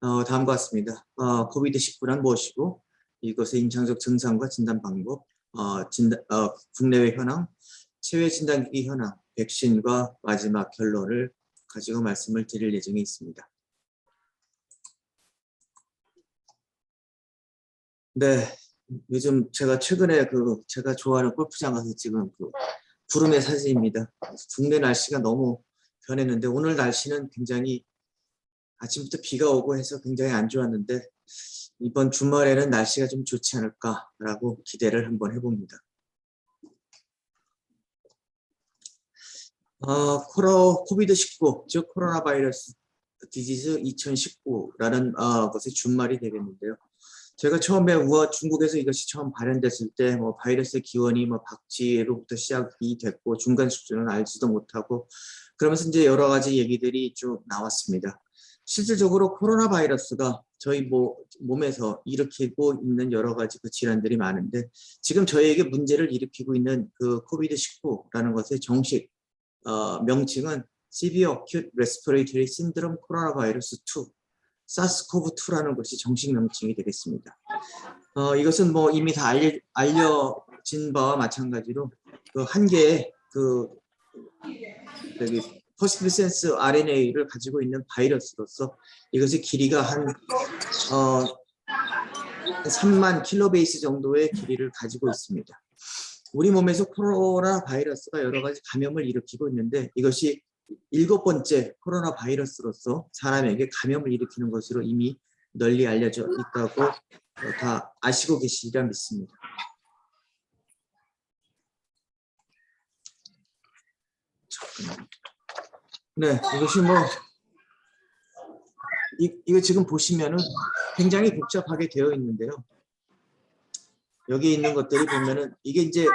다음과 같습니다. 코비드-19란 무엇이고 이것의 임상적 증상과 진단 방법, 국내외 현황, 체외 진단기기 현황, 백신과 마지막 결론을 가지고 말씀을 드릴 예정에 있습니다. 네, 요즘 제가 최근에 제가 좋아하는 골프장 가서 찍은 구름의 사진입니다. 국내 날씨가 너무 변했는데 오늘 날씨는 굉장히 아침부터 비가 오고 해서 굉장히 안 좋았는데 이번 주말에는 날씨가 좀 좋지 않을까라고 기대를 한번 해봅니다. 코비드-19, 즉 코로나 바이러스 디지즈 2019라는 것의 준말이 되겠는데요. 제가 처음에 중국에서 이것이 처음 발현됐을 때 바이러스의 기원이 박쥐로부터 시작이 됐고 중간 수준은 알지도 못하고 그러면서 이제 여러 가지 얘기들이 쭉 나왔습니다. 실질적으로 코로나 바이러스가 저희 몸에서 일으키고 있는 여러 가지 질환들이 많은데 지금 저희에게 문제를 일으키고 있는 코비드-19라는 것의 정식 명칭은 Severe Acute Respiratory Syndrome Coronavirus 2, SARS-CoV-2라는 것이 정식 명칭이 되겠습니다. 이것은 이미 다 알려진 바와 마찬가지로 한 개의 포스티브 센스 RNA를 가지고 있는 바이러스로서 이것의 길이가 한 3만 킬로베이스 정도의 길이를 가지고 있습니다. 우리 몸에서 코로나 바이러스가 여러 가지 감염을 일으키고 있는데 이것이 7번째 코로나 바이러스로서 사람에게 감염을 일으키는 것으로 이미 널리 알려져 있다고 다 아시고 계시리라 믿습니다. 네, 이것이 이거 지금 보시면은 굉장히 복잡하게 되어 있는데요. 여기 있는 것들이 보면은 이게 이제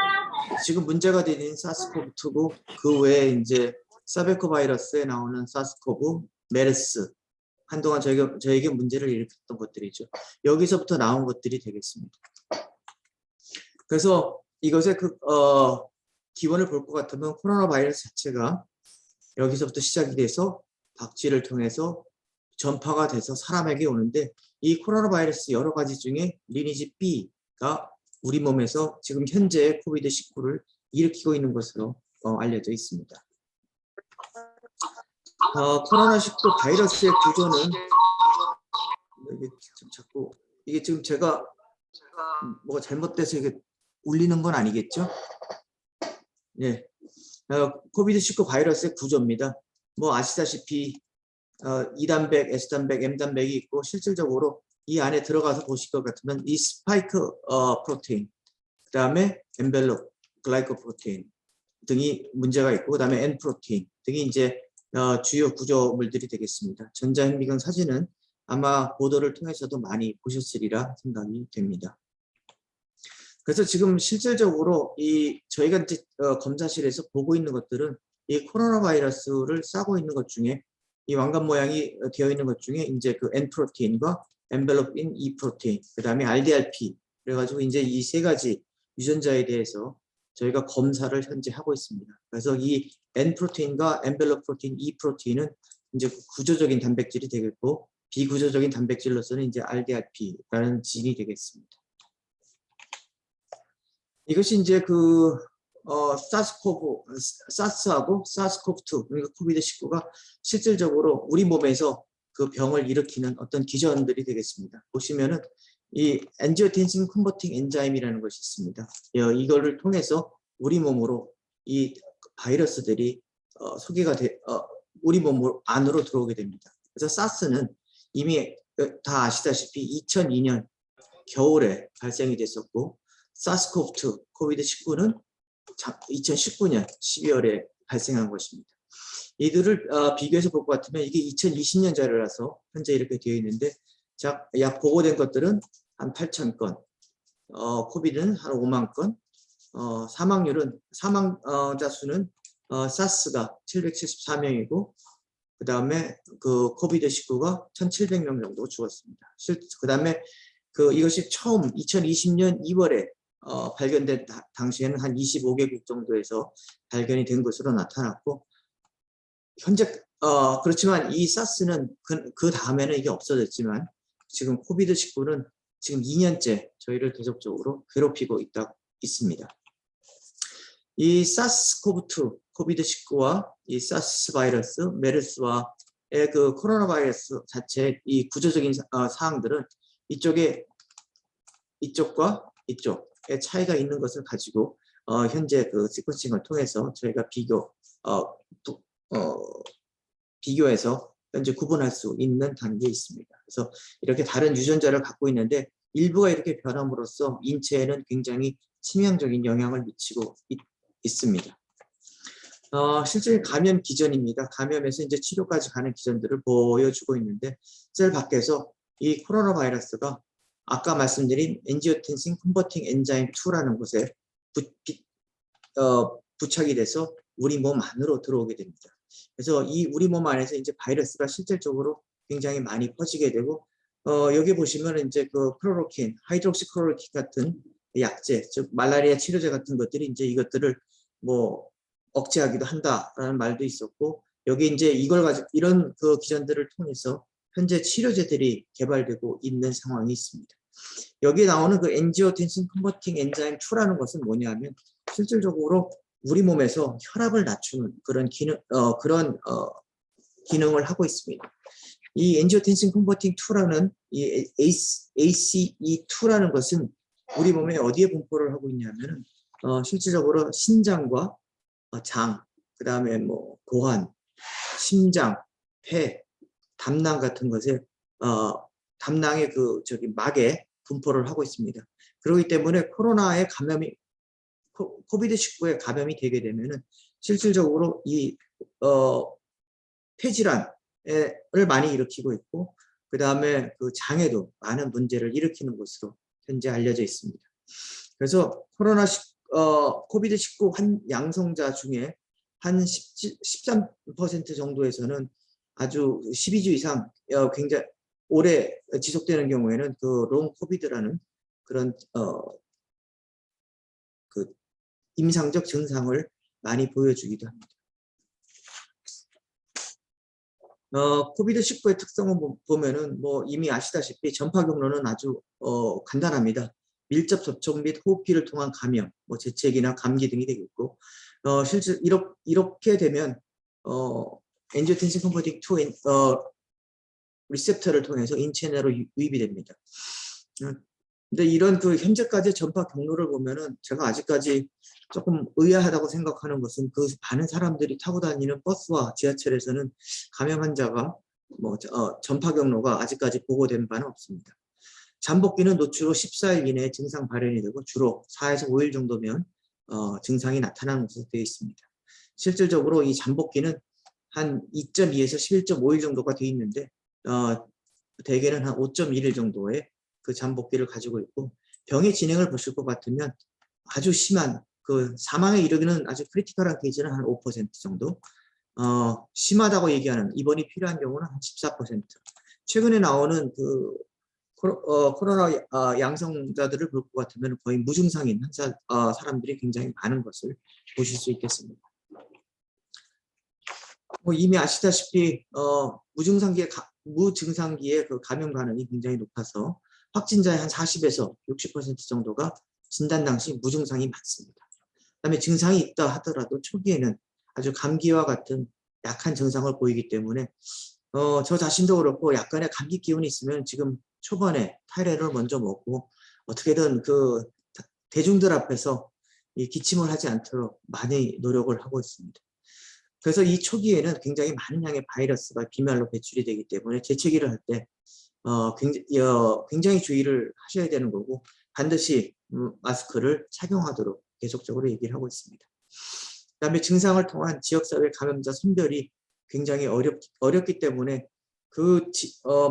지금 문제가 되는 사스코브2고 그 외에 이제 사베코 바이러스에 나오는 사스코브, 메르스 한동안 저에게 문제를 일으켰던 것들이죠. 여기서부터 나온 것들이 되겠습니다. 그래서 이것의 기원을 볼 것 같으면 코로나 바이러스 자체가 여기서부터 시작이 돼서 박쥐를 통해서 전파가 돼서 사람에게 오는데 이 코로나 바이러스 여러 가지 중에 리니지 B가 우리 몸에서 지금 현재 코비드-19를 일으키고 있는 것으로 알려져 있습니다. 코로나19 바이러스의 구조는 이게 지금 제가 뭐가 잘못돼서 이게 울리는 건 아니겠죠? 예, 코비드-19 바이러스의 구조입니다. 아시다시피 E단백, S단백, M단백이 있고 실질적으로 이 안에 들어가서 보실 것 같으면 이 스파이크 프로테인, 그 다음에 엔벨롭, 글라이코프로테인 등이 문제가 있고 그 다음에 N 프로테인 등이 이제 주요 구조물들이 되겠습니다. 전자현미경 사진은 아마 보도를 통해서도 많이 보셨으리라 생각이 됩니다. 그래서 지금 실질적으로 저희가 이제 검사실에서 보고 있는 것들은 이 코로나 바이러스를 싸고 있는 것 중에 이 왕관 모양이 되어 있는 것 중에 이제 N 프로테인과 엔벨롭인 E 프로테인, 그 다음에 RDRP 그래가지고 이제 이 세 가지 유전자에 대해서 저희가 검사를 현재 하고 있습니다. 그래서 이 N 프로테인과 엔벨롭 프로테인, E 프로테인은 이제 구조적인 단백질이 되겠고 비구조적인 단백질로서는 이제 RDRP라는 진이 되겠습니다. 이것이 이제 사스하고 사스코브2, 그러니까 코비드-19가 실질적으로 우리 몸에서 그 병을 일으키는 어떤 기전들이 되겠습니다. 보시면은 이 엔지오텐신 컨버팅 엔자임이라는 것이 있습니다. 이거를 통해서 우리 몸으로 이 바이러스들이 소개가 우리 몸 안으로 들어오게 됩니다. 그래서 사스는 이미 다 아시다시피 2002년 겨울에 발생이 됐었고 사스코브2, 코비드-19는 2019년 12월에 발생한 것입니다. 이들을 비교해서 볼 것 같으면 이게 2020년 자료라서 현재 이렇게 되어 있는데 약 보고된 것들은 한 8,000건, 코비드는 한 5만 건, 사망자 수는 사스가 774명이고 그 다음에 코비드-19가 1,700명 정도 죽었습니다. 그 다음에 이것이 처음 2020년 2월에 발견된 당시에는 한 25개국 정도에서 발견이 된 것으로 나타났고 현재 그렇지만 이 사스는 그 다음에는 이게 없어졌지만 지금 코비드19는 지금 2년째 저희를 계속적으로 괴롭히고 있습니다. 이 사스코브2 코비드19와 이 사스 바이러스 메르스와의 그 코로나 바이러스 자체 이 구조적인 사항들은 이쪽과 이쪽의 차이가 있는 것을 가지고 현재 그 시퀀싱을 통해서 저희가 비교해서 현재 구분할 수 있는 단계에 있습니다. 그래서 이렇게 다른 유전자를 갖고 있는데 일부가 이렇게 변함으로써 인체에는 굉장히 치명적인 영향을 미치고 있습니다. 실제 감염 기전입니다. 감염에서 이제 치료까지 가는 기전들을 보여주고 있는데 셀 밖에서 이 코로나 바이러스가 아까 말씀드린 엔지오텐신 컨버팅 엔자임 2라는 곳에 부착이 돼서 우리 몸 안으로 들어오게 됩니다. 그래서 이 우리 몸 안에서 이제 바이러스가 실질적으로 굉장히 많이 퍼지게 되고 여기 보시면 이제 그 클로로킨, 하이드록시클로로킨 같은 약제, 즉 말라리아 치료제 같은 것들이 이제 이것들을 뭐 억제하기도 한다라는 말도 있었고 여기 이제 이걸 가지고 이런 그 기전들을 통해서 현재 치료제들이 개발되고 있는 상황이 있습니다. 여기 나오는 그 엔지오텐신 컨버팅 엔자임 2라는 것은 뭐냐면 실질적으로 우리 몸에서 혈압을 낮추는 그런 기능을 하고 있습니다. 이 엔지오텐신 컨버팅 2라는 이 ACE2라는 것은 우리 몸에 어디에 분포를 하고 있냐면은 실질적으로 신장과 장, 그 다음에 뭐 고환, 심장, 폐, 담낭 같은 것에 담낭의 그 막에 분포를 하고 있습니다. 그렇기 때문에 코로나의 감염이 코비드19에 감염이 되게 되면은 실질적으로 이 폐질환을 많이 일으키고 있고 그 다음에 그 장에도 많은 문제를 일으키는 것으로 현재 알려져 있습니다. 그래서 코비드19 양성자 중에 한 13% 정도에서는 아주 12주 이상 굉장히 오래 지속되는 경우에는 그 롱 코비드라는 그런 그 임상적 증상을 많이 보여주기도 합니다. 코비드19의 특성을 보면은 뭐 이미 아시다시피 전파 경로는 아주 간단합니다. 밀접 접촉 및 호흡기를 통한 감염, 뭐 재채기나 감기 등이 되겠고, 실제 이렇게 되면 엔지오텐신 컨버팅 2 리셉터를 통해서 인체 내로 유입이 됩니다. 근데 이런 그 현재까지 전파 경로를 보면은 제가 아직까지 조금 의아하다고 생각하는 것은 그 많은 사람들이 타고 다니는 버스와 지하철에서는 감염 환자가 뭐 전파 경로가 아직까지 보고된 바는 없습니다. 잠복기는 노출 후 14일 이내에 증상 발현이 되고 주로 4에서 5일 정도면 증상이 나타나는 것으로 되어 있습니다. 실질적으로 이 잠복기는 한 2.2에서 11.5일 정도가 되어 있는데 대개는 한 5.1일 정도의 그 잠복기를 가지고 있고 병의 진행을 보실 것 같으면 아주 심한 그 사망에 이르기는 아주 크리티컬한 케이스는 한 5% 정도 심하다고 얘기하는 입원이 필요한 경우는 한 14%. 최근에 나오는 그 코로나 양성자들을 볼 것 같으면 거의 무증상인 사람들이 굉장히 많은 것을 보실 수 있겠습니다. 뭐 이미 아시다시피 무증상기의 그 감염 가능이 굉장히 높아서 확진자의 한 40에서 60% 정도가 진단 당시 무증상이 많습니다. 그다음에 증상이 있다 하더라도 초기에는 아주 감기와 같은 약한 증상을 보이기 때문에 저 자신도 그렇고 약간의 감기 기운이 있으면 지금 초반에 타이레놀을 먼저 먹고 어떻게든 그 대중들 앞에서 이 기침을 하지 않도록 많이 노력을 하고 있습니다. 그래서 이 초기에는 굉장히 많은 양의 바이러스가 비말로 배출이 되기 때문에 재채기를 할 때 굉장히 주의를 하셔야 되는 거고 반드시 마스크를 착용하도록 계속적으로 얘기를 하고 있습니다. 그다음에 증상을 통한 지역사회 감염자 선별이 굉장히 어렵기 때문에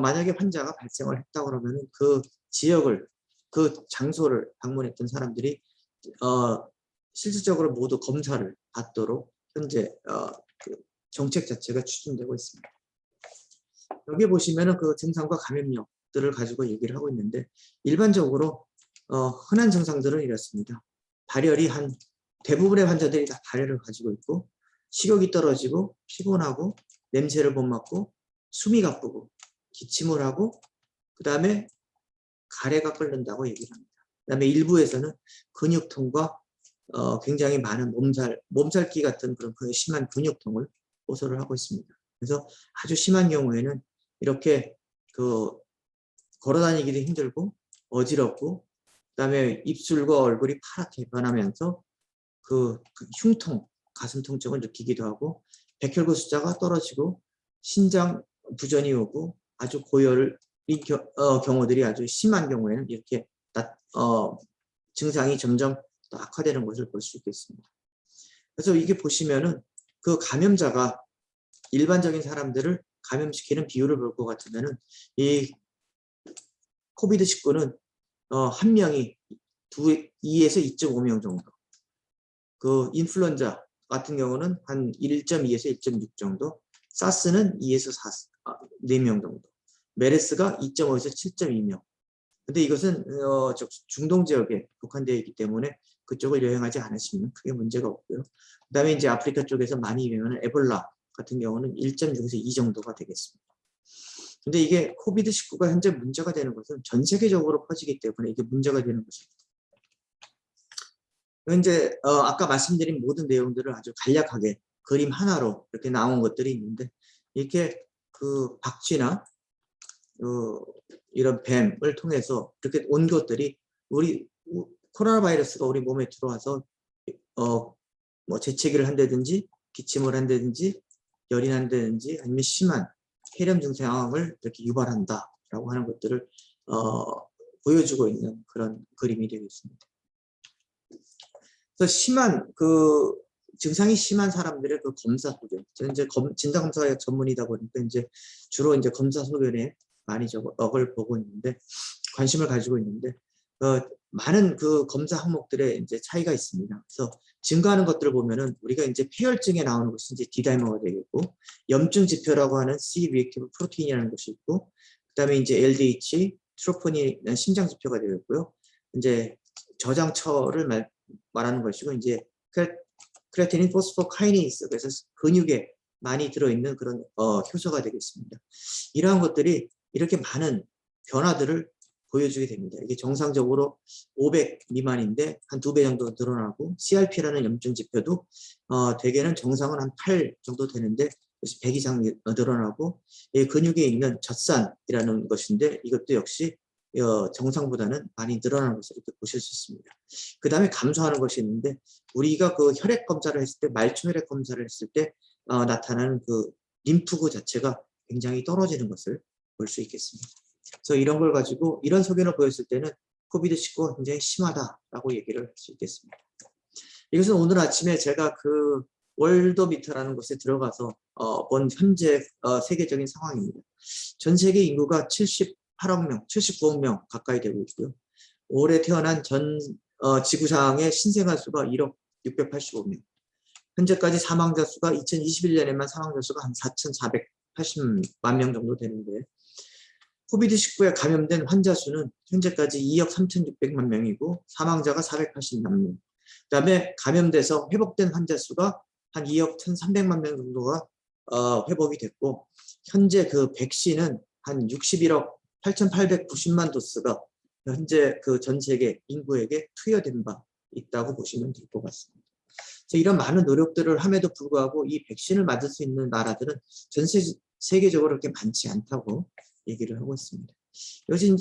만약에 환자가 발생을 했다 그러면 그 지역을 그 장소를 방문했던 사람들이 실질적으로 모두 검사를 받도록 현재 그 정책 자체가 추진되고 있습니다. 여기 보시면은 그 증상과 감염력들을 가지고 얘기를 하고 있는데 일반적으로 흔한 증상들은 이렇습니다. 발열이 대부분의 환자들이 다 발열을 가지고 있고 식욕이 떨어지고 피곤하고 냄새를 못 맡고 숨이 가쁘고 기침을 하고 그다음에 가래가 끓는다고 얘기를 합니다. 그다음에 일부에서는 근육통과 굉장히 많은 몸살기 같은 그런 심한 근육통을 호소를 하고 있습니다. 그래서 아주 심한 경우에는 이렇게 걸어다니기도 힘들고 어지럽고 그다음에 입술과 얼굴이 파랗게 변하면서 흉통, 가슴 통증을 느끼기도 하고 백혈구 숫자가 떨어지고 신장 부전이 오고 아주 고열을 경우들이 아주 심한 경우에는 이렇게 증상이 점점 더 악화되는 것을 볼 수 있겠습니다. 그래서 이게 보시면은 그 감염자가 일반적인 사람들을 감염시키는 비율을 볼 것 같으면은 이 코비드19는 한 명이 2에서 2.5명 정도. 그 인플루엔자 같은 경우는 한 1.2에서 1.6 정도. 사스는 2에서 4명 정도. 메르스가 2.5에서 7.2명. 근데 이것은 중동 지역에 국한되어 있기 때문에 그쪽을 여행하지 않으시면 크게 문제가 없고요. 그다음에 이제 아프리카 쪽에서 많이 유행하는 에볼라 같은 경우는 1.6에서 2 정도가 되겠습니다. 근데 이게 코비드19가 현재 문제가 되는 것은 전 세계적으로 퍼지기 때문에 이게 문제가 되는 것입니다. 이제 아까 말씀드린 모든 내용들을 아주 간략하게 그림 하나로 이렇게 나온 것들이 있는데 이렇게 그 박쥐나 이런 뱀을 통해서 이렇게 온 것들이 우리 코로나 바이러스가 우리 몸에 들어와서 뭐 재채기를 한다든지 기침을 한다든지 열이 난다든지 아니면 심한 폐렴 증상을 이렇게 유발한다라고 하는 것들을 보여주고 있는 그런 그림이 되겠습니다. 그래서 심한 증상이 심한 사람들의 그 검사 소견, 저는 이제 진단 검사가 전문이다 보니까 이제 주로 이제 검사 소견에 많이 적을 보고 있는데 관심을 가지고 있는데 많은 그 검사 항목들의 이제 차이가 있습니다. 그래서 증가하는 것들을 보면은 우리가 이제 폐혈증에 나오는 것이 이제 D다이머가 되겠고 염증 지표라고 하는 C 리액티브 프로테인이라는 것이 있고 그다음에 이제 LDH, 트로포닌이라는 심장 지표가 되겠고요. 이제 저장처를 말하는 것이고 이제 크레아티닌 포스포카이네이스 그래서 근육에 많이 들어있는 그런 효소가 되겠습니다. 이러한 것들이 이렇게 많은 변화들을 보여주게 됩니다. 이게 정상적으로 500 미만인데 한 2배 정도 늘어나고 CRP라는 염증 지표도 대개는 정상은 한 8 정도 되는데 100 이상 늘어나고 근육에 있는 젖산이라는 것인데 이것도 역시 정상보다는 많이 늘어나는 것을 이렇게 보실 수 있습니다. 그 다음에 감소하는 것이 있는데 우리가 그 혈액 검사를 했을 때 말초 혈액 검사를 했을 때 나타나는 그 림프구 자체가 굉장히 떨어지는 것을 볼 수 있겠습니다. 그래서 이런 걸 가지고 이런 소견을 보였을 때는 코비드19가 굉장히 심하다라고 얘기를 할 수 있겠습니다. 이것은 오늘 아침에 제가 그 월더미터라는 곳에 들어가서 본 현재 세계적인 상황입니다. 전 세계 인구가 78억 명, 79억 명 가까이 되고 있고요. 올해 태어난 전 지구상의 신생아 수가 1억 685명. 현재까지 사망자 수가 2021년에만 사망자 수가 한 4,480만 명 정도 되는데 코비드19에 감염된 환자 수는 현재까지 2억 3,600만 명이고 사망자가 480만 명. 그다음에 감염돼서 회복된 환자 수가 한 2억 1,300만 명 정도가 회복이 됐고 현재 그 백신은 한 61억 8,890만 도스가 현재 그 전 세계 인구에게 투여된 바 있다고 보시면 될 것 같습니다. 그래서 이런 많은 노력들을 함에도 불구하고 이 백신을 맞을 수 있는 나라들은 전 세계적으로 그렇게 많지 않다고 얘기를 하고 있습니다.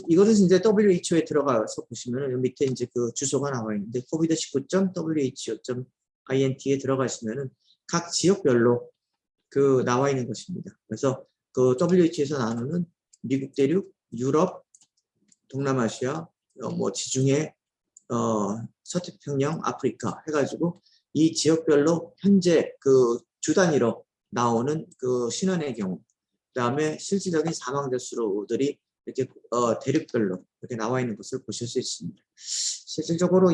이것은 이제 WHO에 들어가서 보시면 여기 밑에 이제 그 주소가 나와 있는데 covid19.who.int에 들어가시면은 각 지역별로 그 나와 있는 것입니다. 그래서 그 WHO에서 나누는 미국 대륙, 유럽, 동남아시아, 뭐 지중해, 서태평양, 아프리카 해가지고 이 지역별로 현재 그 주 단위로 나오는 그 신원의 경우, 그다음에 실질적인 사망자 수들이 이렇게 대륙별로 이렇게 나와 있는 것을 보실 수 있습니다. 실질적으로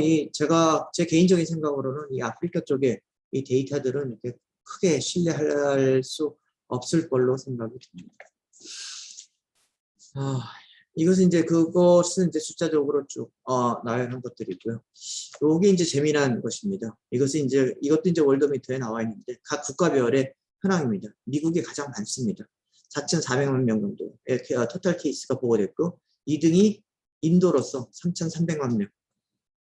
제 개인적인 생각으로는 이 아프리카 쪽에 이 데이터들은 이렇게 크게 신뢰할 수 없을 걸로 생각이 듭니다. 이것은 이제 그것은 이제 숫자적으로 쭉 나와 있는 것들이고요. 이게 이제 재미난 것입니다. 이것도 이제 월더미터에 나와 있는데 각 국가별의 현황입니다. 미국이 가장 많습니다. 4,400만 명 정도의 토탈 케이스가 보고됐고 2등이 인도로서 3,300만 명.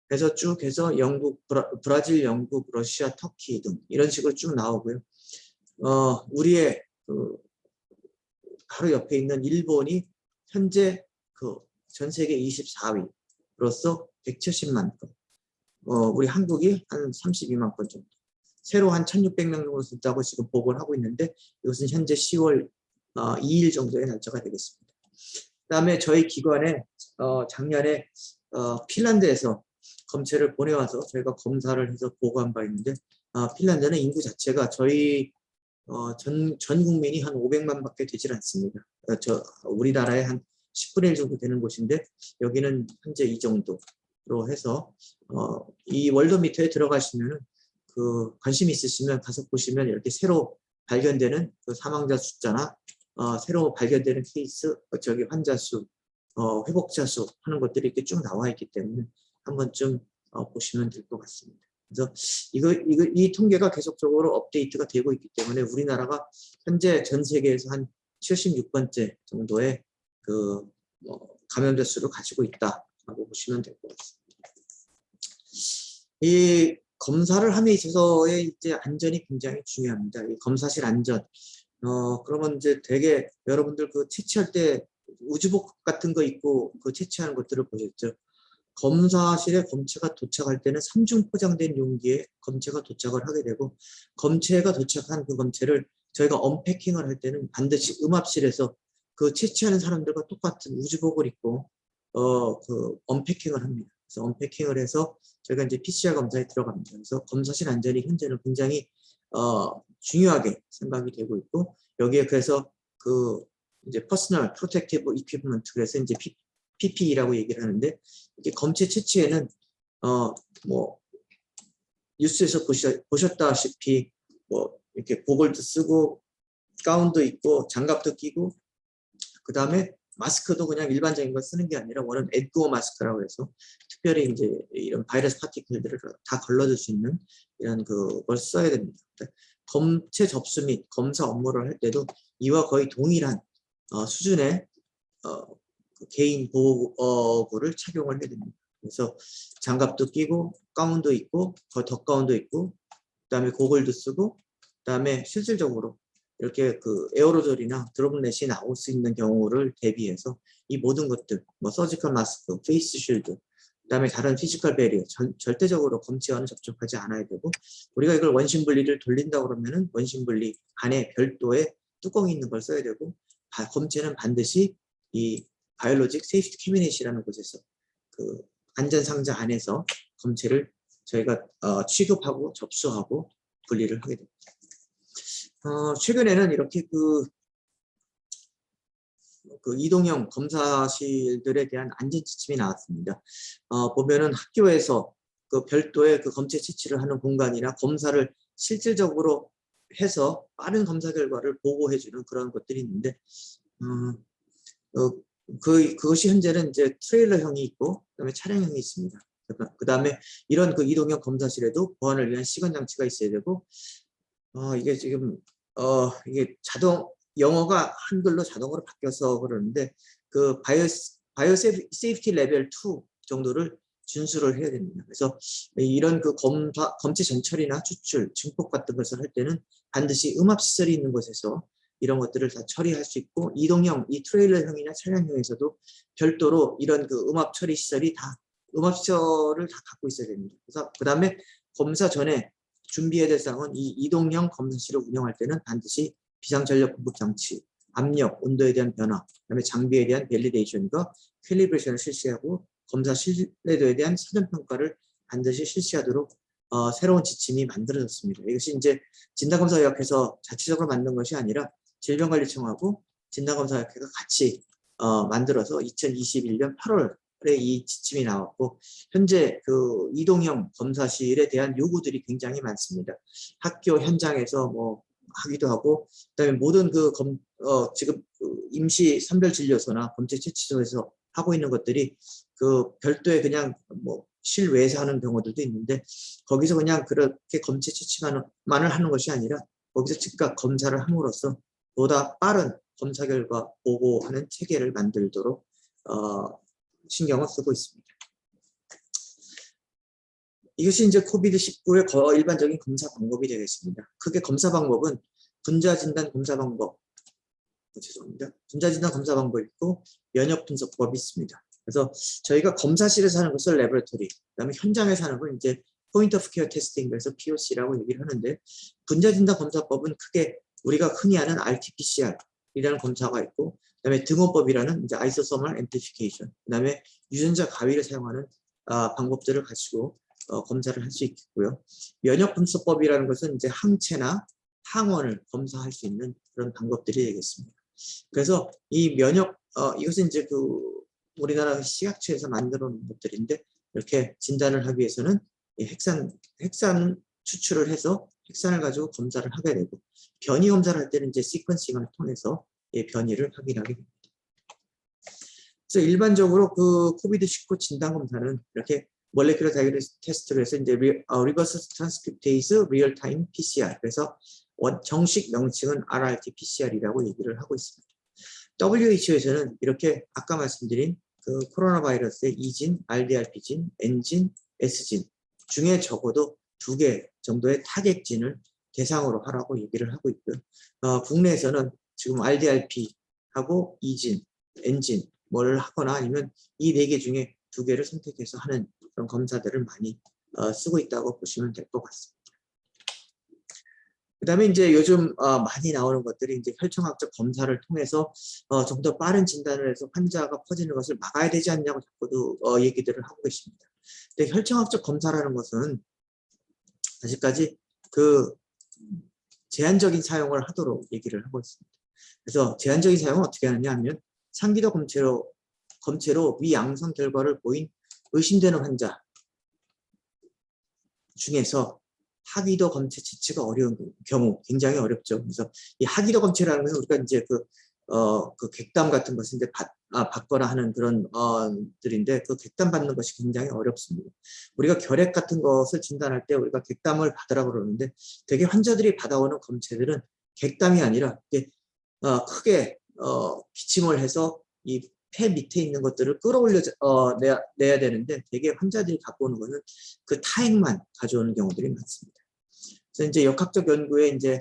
그래서 쭉 해서 영국, 브라질, 영국, 러시아, 터키 등 이런 식으로 쭉 나오고요. 우리의 바로 옆에 있는 일본이 현재 전 세계 24위로서 170만 건. 우리 한국이 한 32만 건 정도. 새로 한 1,600명 정도 된다고 지금 보고를 하고 있는데 이것은 현재 10월 2일 정도의 날짜가 되겠습니다. 그다음에 저희 기관에 작년에 핀란드에서 검체를 보내와서 저희가 검사를 해서 보고한 바 있는데 핀란드는 인구 자체가 저희 전 국민이 한 500만 밖에 되질 않습니다. 우리나라의 한 10분의 1 정도 되는 곳인데 여기는 현재 이 정도로 해서 이 월드미터에 들어가시면 관심 있으시면 가서 보시면 이렇게 새로 발견되는 사망자 숫자나 새로 발견되는 케이스, 환자 수, 회복자 수 하는 것들이 이렇게 쭉 나와 있기 때문에 한 번쯤 보시면 될 것 같습니다. 그래서 이 통계가 계속적으로 업데이트가 되고 있기 때문에 우리나라가 현재 전 세계에서 한 76번째 정도의 감염자 수를 가지고 있다라고 보시면 될 것 같습니다. 이 검사를 함에 있어서의 이제 안전이 굉장히 중요합니다. 이 검사실 안전. 그러면 이제 되게 여러분들 채취할 때 우주복 같은 거 입고 채취하는 것들을 보셨죠? 검사실에 검체가 도착할 때는 3중 포장된 용기에 검체가 도착을 하게 되고 검체가 도착한 그 검체를 저희가 언패킹을 할 때는 반드시 음압실에서 채취하는 사람들과 똑같은 우주복을 입고 언패킹을 합니다. 그래서 언패킹을 해서 저희가 이제 PCR 검사에 들어갑니다. 그래서 검사실 안전이 현재는 굉장히 중요하게 생각이 되고 있고 여기에 그래서 이제 퍼스널 프로텍티브 이퀴프먼트 그래서 이제 PPE라고 얘기를 하는데 이게 검체 채취에는 뉴스에서 보셨다시피 이렇게 고글도 쓰고 가운도 입고 장갑도 끼고 그 다음에 마스크도 그냥 일반적인 걸 쓰는 게 아니라 원은 에드워 마스크라고 해서 특별히 이제 이런 바이러스 파티클들을 다 걸러줄 수 있는 이런 걸 써야 됩니다. 검체 접수 및 검사 업무를 할 때도 이와 거의 동일한 수준의 개인 보호구를 착용을 해야 됩니다. 그래서 장갑도 끼고 가운도 입고 덧가운도 입고 그다음에 고글도 쓰고 그다음에 실질적으로 이렇게 에어로졸이나 드롭렛이 나올 수 있는 경우를 대비해서 이 모든 것들 서지컬 마스크, 페이스 쉴드 그다음에 다른 피지컬 베리어 절대적으로 검체와는 접촉하지 않아야 되고 우리가 이걸 원심 분리를 돌린다 그러면은 원심 분리 안에 별도의 뚜껑이 있는 걸 써야 되고 검체는 반드시 이 바이올로직 세이프티 캐비넷이라는 곳에서 안전 상자 안에서 검체를 저희가 취급하고 접수하고 분리를 하게 됩니다. 최근에는 이렇게 이동형 검사실들에 대한 안전 지침이 나왔습니다. 보면은 학교에서 별도의 검체 채취를 하는 공간이나 검사를 실질적으로 해서 빠른 검사 결과를 보고해주는 그런 것들이 있는데 그것이 현재는 이제 트레일러형이 있고 그다음에 차량형이 있습니다. 그다음에 이런 이동형 검사실에도 보안을 위한 시건 장치가 있어야 되고 이게 지금 이게 영어가 한글로 자동으로 바뀌어서 그러는데 바이오 세이프티 레벨 2 정도를 준수를 해야 됩니다. 그래서 이런 검체 전처리나 추출, 증폭 같은 것을 할 때는 반드시 음압 시설이 있는 곳에서 이런 것들을 다 처리할 수 있고 이동형, 이 트레일러형이나 차량형에서도 별도로 이런 음압 처리 시설이 음압 시설을 다 갖고 있어야 됩니다. 그래서 그다음에 검사 전에 준비해야 될 사항은 이 이동형 검사실을 운영할 때는 반드시 비상전력 공급 장치, 압력, 온도에 대한 변화, 그다음에 장비에 대한 밸리데이션과 캘리브레이션을 실시하고 검사 신뢰도에 대한 사전 평가를 반드시 실시하도록 새로운 지침이 만들어졌습니다. 이것이 이제 진단검사의학회에서 자체적으로 만든 것이 아니라 질병관리청하고 진단검사의학회가 같이 만들어서 2021년 8월에 이 지침이 나왔고 현재 이동형 검사실에 대한 요구들이 굉장히 많습니다. 학교 현장에서 하기도 하고 그다음에 모든 지금 임시 선별진료소나 검체채취소에서 하고 있는 것들이 별도의 그냥 실외에서 하는 경우들도 있는데 거기서 그냥 그렇게 검체 채취만을 하는 것이 아니라 거기서 즉각 검사를 함으로써 보다 빠른 검사 결과 보고하는 체계를 만들도록 신경을 쓰고 있습니다. 이것이 이제 코비드19의 일반적인 검사 방법이 되겠습니다. 크게 검사 방법은 분자진단 검사 방법, 죄송합니다. 분자진단 검사 방법이 있고 면역 분석법이 있습니다. 그래서 저희가 검사실에서 하는 것을 레버러토리, 그다음에 현장에서 하는 건 이제 포인트 오브 케어 테스팅, 그래서 POC라고 얘기를 하는데, 분자진단 검사법은 크게 우리가 흔히 아는 RT-PCR이라는 검사가 있고, 그다음에 등호법이라는 이제 아이소소멀 앰플리피케이션, 그다음에 유전자 가위를 사용하는 방법들을 가지고 검사를 할 수 있고요. 면역 분석법이라는 것은 이제 항체나 항원을 검사할 수 있는 그런 방법들이 되겠습니다. 그래서 이 면역 이것은 이제 그 우리나라 식약처에서 만들어 놓은 것들인데, 이렇게 진단을 하기 위해서는 이 핵산 추출을 해서 핵산을 가지고 검사를 하게 되고, 변이 검사를 할 때는 이제 시퀀싱을 통해서 이 변이를 확인하게 됩니다. 그래서 일반적으로 그 코비드19 진단 검사는 이렇게 몰레큘러 다이그노스틱 테스트로 해서 이제 리버스 트랜스크립테이즈 리얼 타임 PCR, 그래서 정식 명칭은 RRT-PCR이라고 얘기를 하고 있습니다. WHO에서는 이렇게 아까 말씀드린 그 코로나 바이러스의 E진, RDRP진, N진, S진 중에 적어도 2개 정도의 타겟진을 대상으로 하라고 얘기를 하고 있고요. 국내에서는 지금 RDRP하고 E진, N진 뭘 하거나 아니면 이 4개 중에 2개를 선택해서 하는 그런 검사들을 많이 쓰고 있다고 보시면 될 것 같습니다. 그 다음에 이제 요즘 많이 나오는 것들이 이제 혈청학적 검사를 통해서 좀 더 빠른 진단을 해서 환자가 퍼지는 것을 막아야 되지 않냐고 자꾸도 얘기들을 하고 계십니다. 근데 혈청학적 검사라는 것은 아직까지 그 제한적인 사용을 하도록 얘기를 하고 있습니다. 그래서 제한적인 사용은 어떻게 하느냐 하면, 상기도 검체로 미양성 결과를 보인 의심되는 환자 중에서 하기도 검체 채취가 어려운 경우, 굉장히 어렵죠. 그래서 이 하기도 검체라는 것은 우리가 이제 그 객담 같은 것을 이제 받거나 하는 그런 들인데, 그 객담 받는 것이 굉장히 어렵습니다. 우리가 결핵 같은 것을 진단할 때 우리가 객담을 받으라고 그러는데, 되게 환자들이 받아오는 검체들은 객담이 아니라 이게 크게 기침을 해서 이 폐 밑에 있는 것들을 끌어올려 내야 되는데, 되게 환자들이 갖고 오는 것은 그 타액만 가져오는 경우들이 많습니다. 그래서 이제 역학적 연구에 이제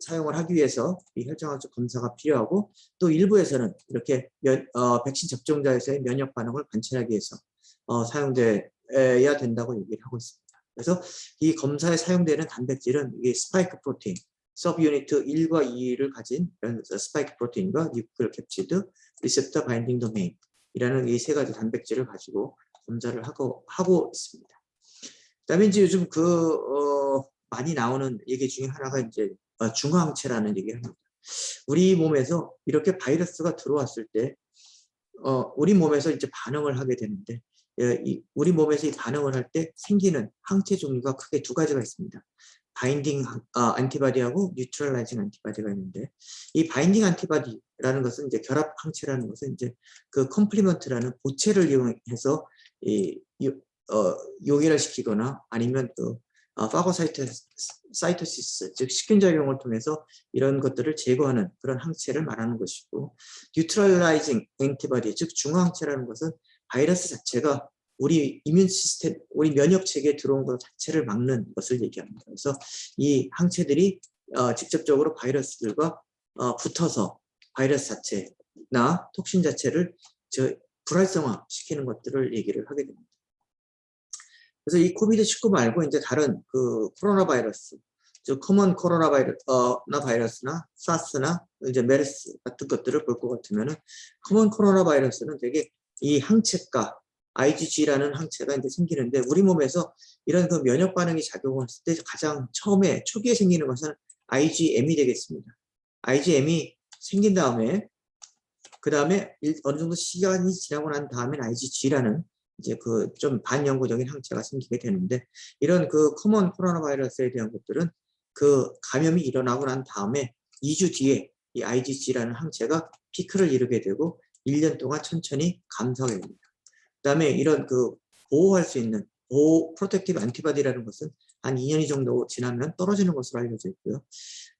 사용을 하기 위해서 이 혈청학적 검사가 필요하고, 또 일부에서는 이렇게 백신 접종자에서의 면역 반응을 관찰하기 위해서 사용돼야 된다고 얘기를 하고 있습니다. 그래서 이 검사에 사용되는 단백질은 이게 스파이크 프로테인, 서브유니트 1과 2를 가진 이런 스파이크 프로테인과 뉴클 캡치드, 리셉터 바인딩 도메인이라는 이 3가지 단백질을 가지고 검사를 하고 있습니다. 그다음에 이제 요즘 많이 나오는 얘기 중에 하나가 이제 중화항체라는 얘기를 합니다. 우리 몸에서 이렇게 바이러스가 들어왔을 때 우리 몸에서 이제 반응을 하게 되는데, 우리 몸에서 이 반응을 할 때 생기는 항체 종류가 크게 2가지가 있습니다. 바인딩 안티바디하고 뉴트럴라이징 안티바디가 있는데, 이 바인딩 안티바디라는 것은 이제 결합 항체라는 것은 이제 그 컴플리먼트라는 보체를 이용해서 용해를 시키거나 아니면 또 파고사이토시스, 즉 식균작용을 통해서 이런 것들을 제거하는 그런 항체를 말하는 것이고, 뉴트럴라이징 엔티바디, 즉 중화항체라는 것은 바이러스 자체가 우리 이뮨 시스템, 우리 면역 체계에 들어온 것 자체를 막는 것을 얘기합니다. 그래서 이 항체들이 직접적으로 바이러스들과 붙어서 바이러스 자체나 톡신 자체를 불활성화 시키는 것들을 얘기를 하게 됩니다. 그래서 이 코비드19 말고 이제 다른 그 코로나 바이러스, 즉 커먼 코로나 바이러스나 사스나 이제 메르스 같은 것들을 볼 것 같으면은, 커먼 코로나 바이러스는 되게 이 항체가 IgG라는 항체가 이제 생기는데, 우리 몸에서 이런 그 면역 반응이 작용했을 때 가장 초기에 생기는 것은 IgM이 되겠습니다. IgM이 생긴 다음에 그 다음에 어느 정도 시간이 지나고 난 다음엔 IgG라는 이제 그 좀 반영구적인 항체가 생기게 되는데, 이런 그 커먼 코로나 바이러스에 대한 것들은 그 감염이 일어나고 난 다음에 2주 뒤에 이 IgG라는 항체가 피크를 이루게 되고 1년 동안 천천히 감소하게 됩니다. 그 다음에 이런 그 보호할 수 있는 프로텍티브 안티바디라는 것은 한 2년 정도 지나면 떨어지는 것으로 알려져 있고요.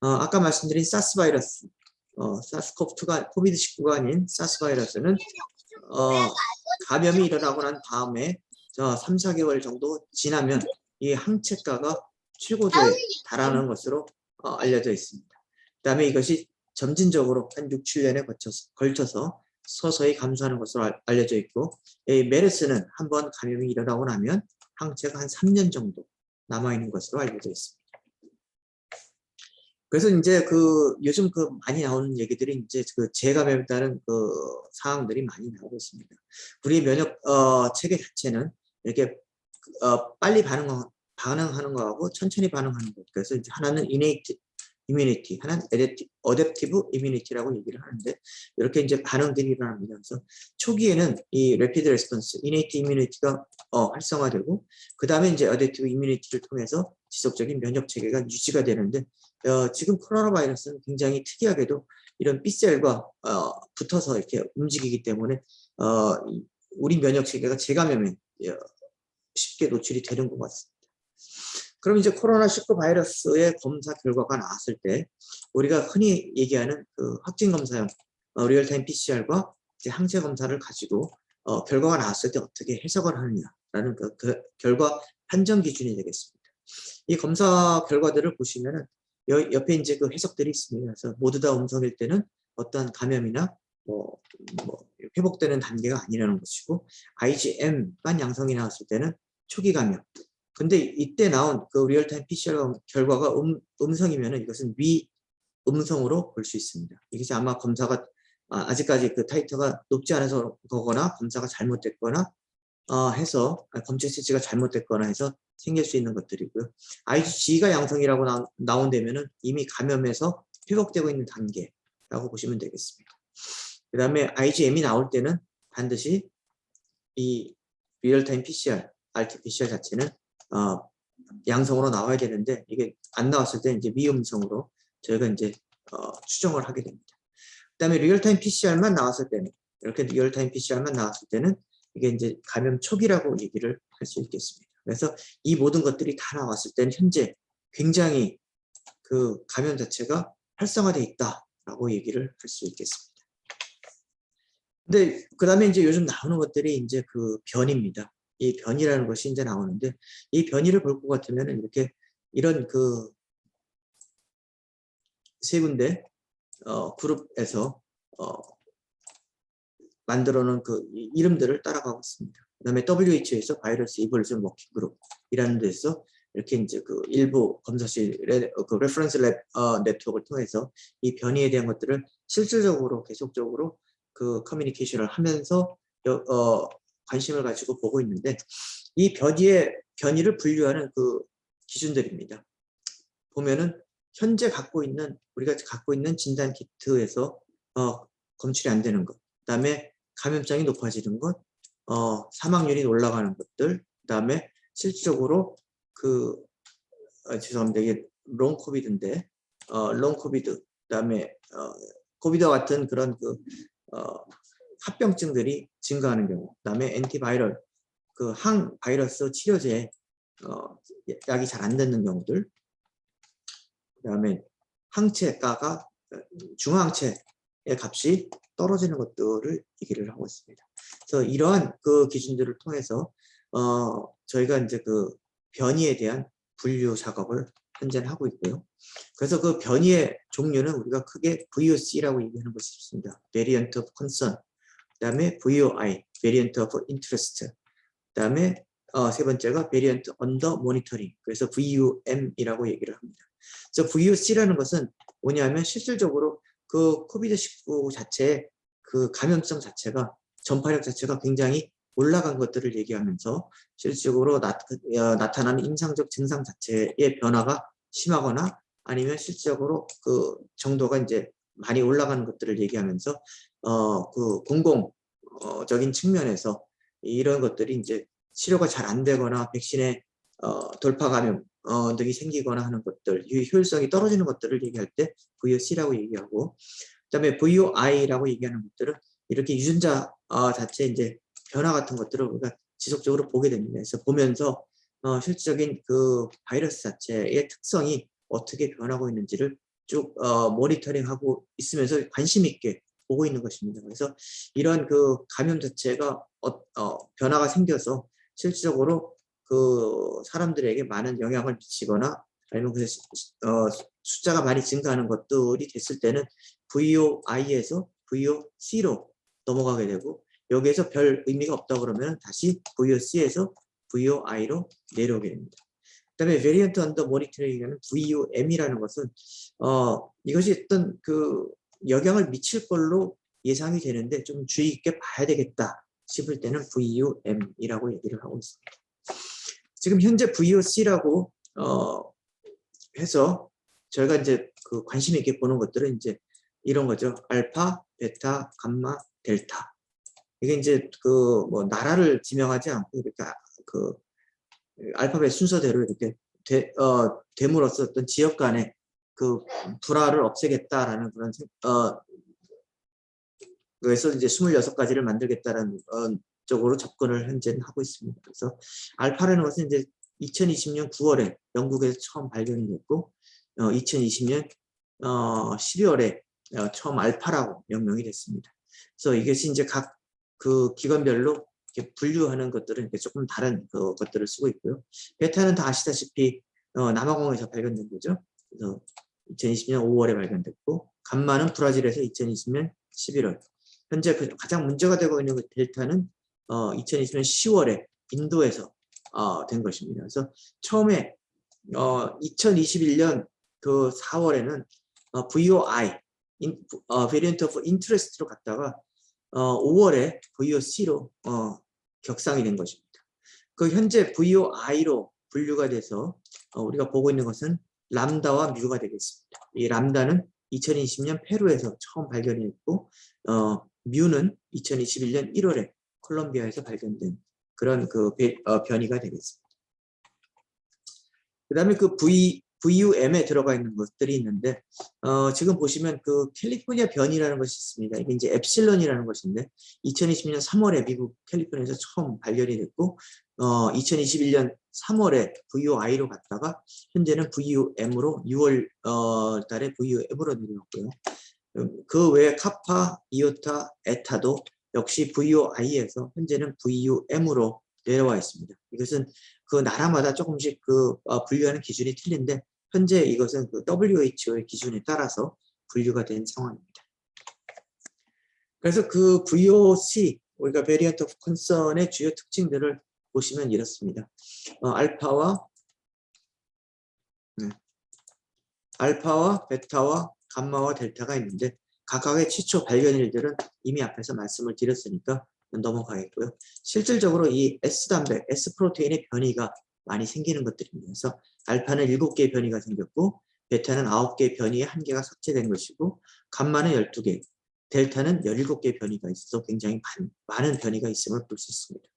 아까 말씀드린 사스 바이러스, 사스코브2가 코비드19가 아닌 사스 바이러스는 감염이 일어나고 난 다음에 3, 4개월 정도 지나면 이 항체가가 최고조에 달하는 것으로 알려져 있습니다. 그 다음에 이것이 점진적으로 한 6, 7년에 걸쳐서 서서히 감소하는 것으로 알려져 있고, 이 메르스는 한번 감염이 일어나고 나면 항체가 한 3년 정도 남아있는 것으로 알려져 있습니다. 그래서 이제 요즘 많이 나오는 얘기들이 이제 재감염에 따른 사항들이 많이 나오고 있습니다. 우리 면역 체계 자체는 이렇게 빨리 반응하는 거하고 천천히 반응하는 것. 그래서 이제 하나는 innate immunity, 하나는 adaptive immunity라고 얘기를 하는데, 이렇게 이제 반응들이 일어납니다. 그래서 초기에는 이 rapid response, innate immunity가 활성화되고, 그 다음에 이제 adaptive immunity를 통해서 지속적인 면역 체계가 유지가 되는데, 지금 코로나 바이러스는 굉장히 특이하게도 이런 B셀과 붙어서 이렇게 움직이기 때문에 우리 면역 체계가 재감염에 쉽게 노출이 되는 것 같습니다. 그럼 이제 코로나19 바이러스의 검사 결과가 나왔을 때 우리가 흔히 얘기하는 확진 검사용 리얼타임 PCR과 이제 항체 검사를 가지고 결과가 나왔을 때 어떻게 해석을 하느냐라는 그 결과 판정 기준이 되겠습니다. 이 검사 결과들을 보시면은 옆에 이제 해석들이 있습니다. 그래서 모두 다 음성일 때는 어떠한 감염이나 회복되는 단계가 아니라는 것이고, IgM만 양성이 나왔을 때는 초기 감염. 근데 이때 나온 리얼타임 PCR 결과가 음성이면은 이것은 위음성으로 볼 수 있습니다. 이것이 아마 검사가 아직까지 타이터가 높지 않아서 거거나 검사가 잘못됐거나 해서 검체 수치가 잘못됐거나 해서 생길 수 있는 것들이고요. IgG가 양성이라고 나온다면은 이미 감염에서 회복되고 있는 단계라고 보시면 되겠습니다. 그 다음에 IgM이 나올 때는 반드시 이 리얼타임 PCR, RT-PCR 자체는 양성으로 나와야 되는데, 이게 안 나왔을 때 이제 미음성으로 저희가 이제 추정을 하게 됩니다. 그 다음에 리얼타임 PCR만 나왔을 때는, 이렇게 리얼타임 PCR만 나왔을 때는 이게 이제 감염 초기라고 얘기를 할 수 있겠습니다. 그래서 이 모든 것들이 다 나왔을 때는 현재 굉장히 감염 자체가 활성화되어 있다라고 얘기를 할 수 있겠습니다. 근데 그 다음에 이제 요즘 나오는 것들이 이제 변이입니다. 이 변이라는 것이 이제 나오는데, 이 변이를 볼 것 같으면 이렇게 이런 세 군데 그룹에서 만들어 놓은 이름들을 따라가고 있습니다. 그 다음에 WHO에서 바이러스 이볼루션 워킹 그룹이라는 데서 이렇게 이제 일부 검사실의 레퍼런스 랩 네트워크를 통해서 이 변이에 대한 것들을 실질적으로 계속적으로 커뮤니케이션을 하면서 관심을 가지고 보고 있는데, 이 변이를 분류하는 기준들입니다. 보면은 현재 우리가 갖고 있는 진단 키트에서 검출이 안 되는 것, 그다음에 감염성이 높아지는 것, 사망률이 올라가는 것들, 그다음에 실질적으로 죄송합니다, 이게 롱 코비드인데 롱 코비드, 그다음에 코비드와 같은 그런 합병증들이 증가하는 경우, 그다음에 엔티바이럴 항바이러스 치료제 약이 잘 안 되는 경우들, 그다음에 항체가가 중항체의 값이 떨어지는 것들을 얘기를 하고 있습니다. 그래서 이러한 기준들을 통해서 저희가 이제 변이에 대한 분류 작업을 현재는 하고 있고요. 그래서 변이의 종류는 우리가 크게 VOC라고 얘기하는 것이 있습니다. Variant of Concern, 그다음에 VOI, Variant of Interest, 그다음에 세 번째가 Variant Under Monitoring, 그래서 VUM이라고 얘기를 합니다. 그래서 VOC라는 것은 뭐냐면 실질적으로 코비드19 자체의 감염성 자체가, 전파력 자체가 굉장히 올라간 것들을 얘기하면서 실질적으로 나타나는 임상적 증상 자체의 변화가 심하거나 아니면 실질적으로 정도가 이제 많이 올라가는 것들을 얘기하면서 공공적인 측면에서 이런 것들이 이제 치료가 잘 안 되거나 백신의 돌파 감염 등이 생기거나 하는 것들, 효율성이 떨어지는 것들을 얘기할 때 VOC라고 얘기하고, 그다음에 VOI라고 얘기하는 것들은 이렇게 유전자 자체 이제 변화 같은 것들을 우리가 지속적으로 보게 됩니다. 그래서 보면서 실질적인 그 바이러스 자체의 특성이 어떻게 변하고 있는지를 쭉 모니터링하고 있으면서 관심 있게 보고 있는 것입니다. 그래서 이런 그 감염 자체가 변화가 생겨서 실질적으로 그 사람들에게 많은 영향을 미치거나 아니면 그 숫자가 많이 증가하는 것들이 됐을 때는 VOI에서 VOC로 넘어가게 되고, 여기에서 별 의미가 없다 그러면 다시 VOC에서 VOI로 내려오게 됩니다. 그다음에 Variant Under Monitoring이라는 VUM이라는 것은 이것이 어떤 그 영향을 미칠 걸로 예상이 되는데 좀 주의 깊게 봐야 되겠다 싶을 때는 VUM이라고 얘기를 하고 있습니다. 지금 현재 VOC라고 해서 저희가 이제 그 관심 있게 보는 것들은 이제 이런 거죠. 알파, 베타, 감마, 델타. 이게 이제 그 뭐 나라를 지명하지 않고 이렇게 그 알파벳 순서대로 이렇게 됨으로써 어떤 지역 간의 그 불화를 없애겠다라는 그런 그래서 이제 26가지를 만들겠다라는 쪽으로 접근을 현재는 하고 있습니다. 그래서 알파라는 것은 이제 2020년 9월에 영국에서 처음 발견이 됐고 2020년 12월에 처음 알파라고 명명이 됐습니다. 그래서 이것이 이제 각 그 기관별로 이렇게 분류하는 것들은 이렇게 조금 다른 그 것들을 쓰고 있고요. 베타는 다 아시다시피 남아공에서 발견된 거죠. 그래서 2020년 5월에 발견됐고, 감마는 브라질에서 2020년 11월. 현재 가장 문제가 되고 있는 그 델타는 2020년 10월에 인도에서 된 것입니다. 그래서 처음에 2021년 그 4월에는 VOI, Variant of Interest로 갔다가 5월에 VOC로 격상이 된 것입니다. 그 현재 VOI로 분류가 돼서 우리가 보고 있는 것은 람다와 뮤가 되겠습니다. 이 람다는 2020년 페루에서 처음 발견이 됐고 뮤는 2021년 1월에 콜롬비아에서 발견된 그런 그 변이가 되겠습니다. 그 다음에 그 VUM에 들어가 있는 것들이 있는데 지금 보시면 그 캘리포니아 변이라는 것이 있습니다. 이게 이제 엡실론이라는 것인데 2020년 3월에 미국 캘리포니아에서 처음 발견이 됐고 2021년 3월에 VOI로 갔다가 현재는 VUM으로 6월 달에 VUM으로 내려왔고요. 그 외에 카파, 이오타, 에타도 역시 VOI에서 현재는 VUM으로 내려와 있습니다. 이것은 그 나라마다 조금씩 그 분류하는 기준이 틀린데 현재 이것은 그 WHO의 기준에 따라서 분류가 된 상황입니다. 그래서 그 VOC, 우리가 Variant of Concern의 주요 특징들을 보시면 이렇습니다. 알파와 베타와 감마와 델타가 있는데 각각의 최초 발견일들은 이미 앞에서 말씀을 드렸으니까 넘어가겠고요. 실질적으로 이 S단백, S프로테인의 변이가 많이 생기는 것들입니다. 그래서 알파는 7개의 변이가 생겼고 베타는 9개의 변이에 1개가 삭제된 것이고 감마는 12개, 델타는 17개의 변이가 있어서 굉장히 많은 변이가 있음을 볼 수 있습니다.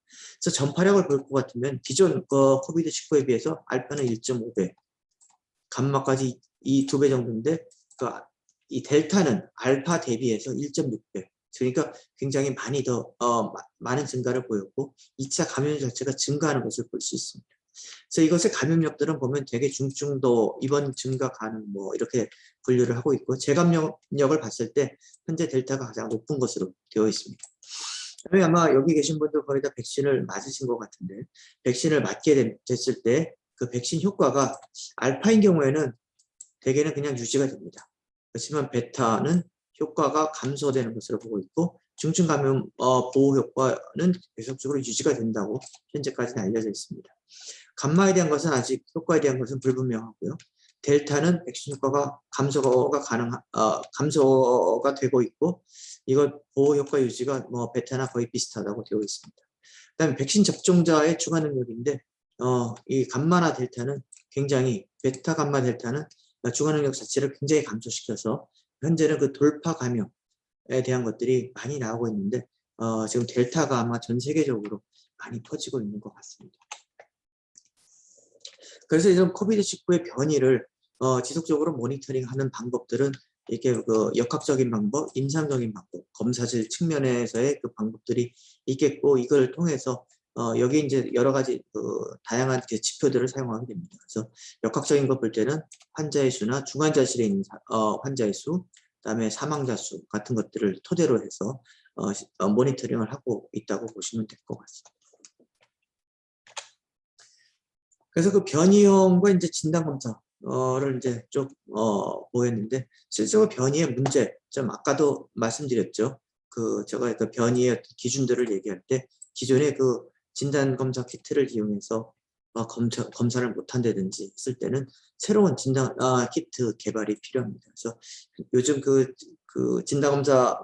그래서 전파력을 볼 것 같으면 기존 코비드19에 비해서 알파는 1.5배, 감마까지 이 2배 정도인데 이 델타는 알파 대비해서 1.6배, 그러니까 굉장히 많이 더 많은 증가를 보였고 2차 감염 자체가 증가하는 것을 볼 수 있습니다. 그래서 이것의 감염력들은 보면 되게 중증도, 입원 증가 가능 뭐 이렇게 분류를 하고 있고 재감염력을 봤을 때 현재 델타가 가장 높은 것으로 되어 있습니다. 아마 여기 계신 분들 거의 다 백신을 맞으신 것 같은데 백신을 맞게 됐을 때 그 백신 효과가 알파인 경우에는 대개는 그냥 유지가 됩니다. 그렇지만 베타는 효과가 감소되는 것으로 보고 있고 중증 감염 보호 효과는 계속적으로 유지가 된다고 현재까지는 알려져 있습니다. 감마에 대한 것은 아직 효과에 대한 것은 불분명하고요. 델타는 백신 효과가 감소가 되고 있고 이것 보호 효과 유지가 뭐 베타나 거의 비슷하다고 되어 있습니다. 그다음에 백신 접종자의 추가 능력인데 이 감마나 델타는 굉장히 베타 감마 델타는 추가 능력 자체를 굉장히 감소시켜서 현재는 그 돌파 감염에 대한 것들이 많이 나오고 있는데 지금 델타가 아마 전 세계적으로 많이 퍼지고 있는 것 같습니다. 그래서 이런 코비드19의 변이를 지속적으로 모니터링하는 방법들은 이렇게 그 역학적인 방법, 임상적인 방법, 검사실 측면에서의 그 방법들이 있겠고 이걸 통해서 여기 이제 여러 가지 다양한 그 지표들을 사용하게 됩니다. 그래서 역학적인 거 볼 때는 환자의 수나 중환자실에 있는 환자의 수, 그다음에 사망자 수 같은 것들을 토대로 해서 모니터링을 하고 있다고 보시면 될 것 같습니다. 그래서 그 변이형과 이제 진단 검사를 이제 좀 보였는데, 실제로 변이의 문제, 좀 아까도 말씀드렸죠. 제가 그 변이의 어떤 기준들을 얘기할 때 기존의 그 진단 검사 키트를 이용해서 검사를 못한다든지 했을 때는 새로운 진단 키트 개발이 필요합니다. 그래서 요즘 그 진단 검사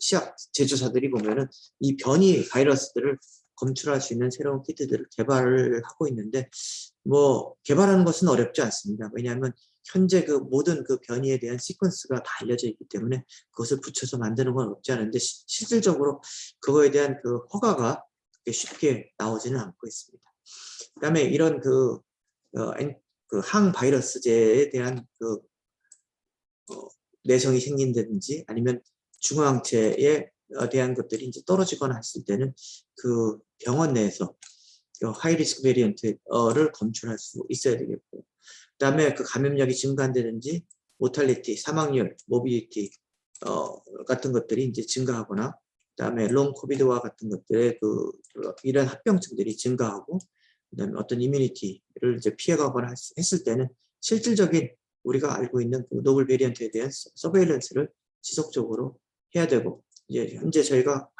시약 제조사들이 보면은 이 변이 바이러스들을 검출할 수 있는 새로운 키트들을 개발을 하고 있는데, 뭐 개발하는 것은 어렵지 않습니다. 왜냐하면 현재 그 모든 그 변이에 대한 시퀀스가 다 알려져 있기 때문에 그것을 붙여서 만드는 건 어렵지 않은데, 실질적으로 그거에 대한 그 허가가 그렇게 쉽게 나오지는 않고 있습니다. 그다음에 이런 그 항바이러스제에 대한 내성이 생긴다든지 아니면 중화항체에 대한 것들이 이제 떨어지거나 했을 때는 그 병원 내에서 하이리스크 베리언트를 검출할 수 있어야 되겠고, 그다음에 그 감염력이 증가한다든지 모탈리티, 사망률, 모빌리티 같은 것들이 이제 증가하거나, 그다음에 롱 코비드와 같은 것들의 이런 합병증들이 증가하고, 그다음에 어떤 이뮤니티를 이제 피해가거나 했을 때는 실질적인 우리가 알고 있는 그 노블 베리언트에 대한 서베일런스를 지속적으로 해야 되고, 이제 현재 저희가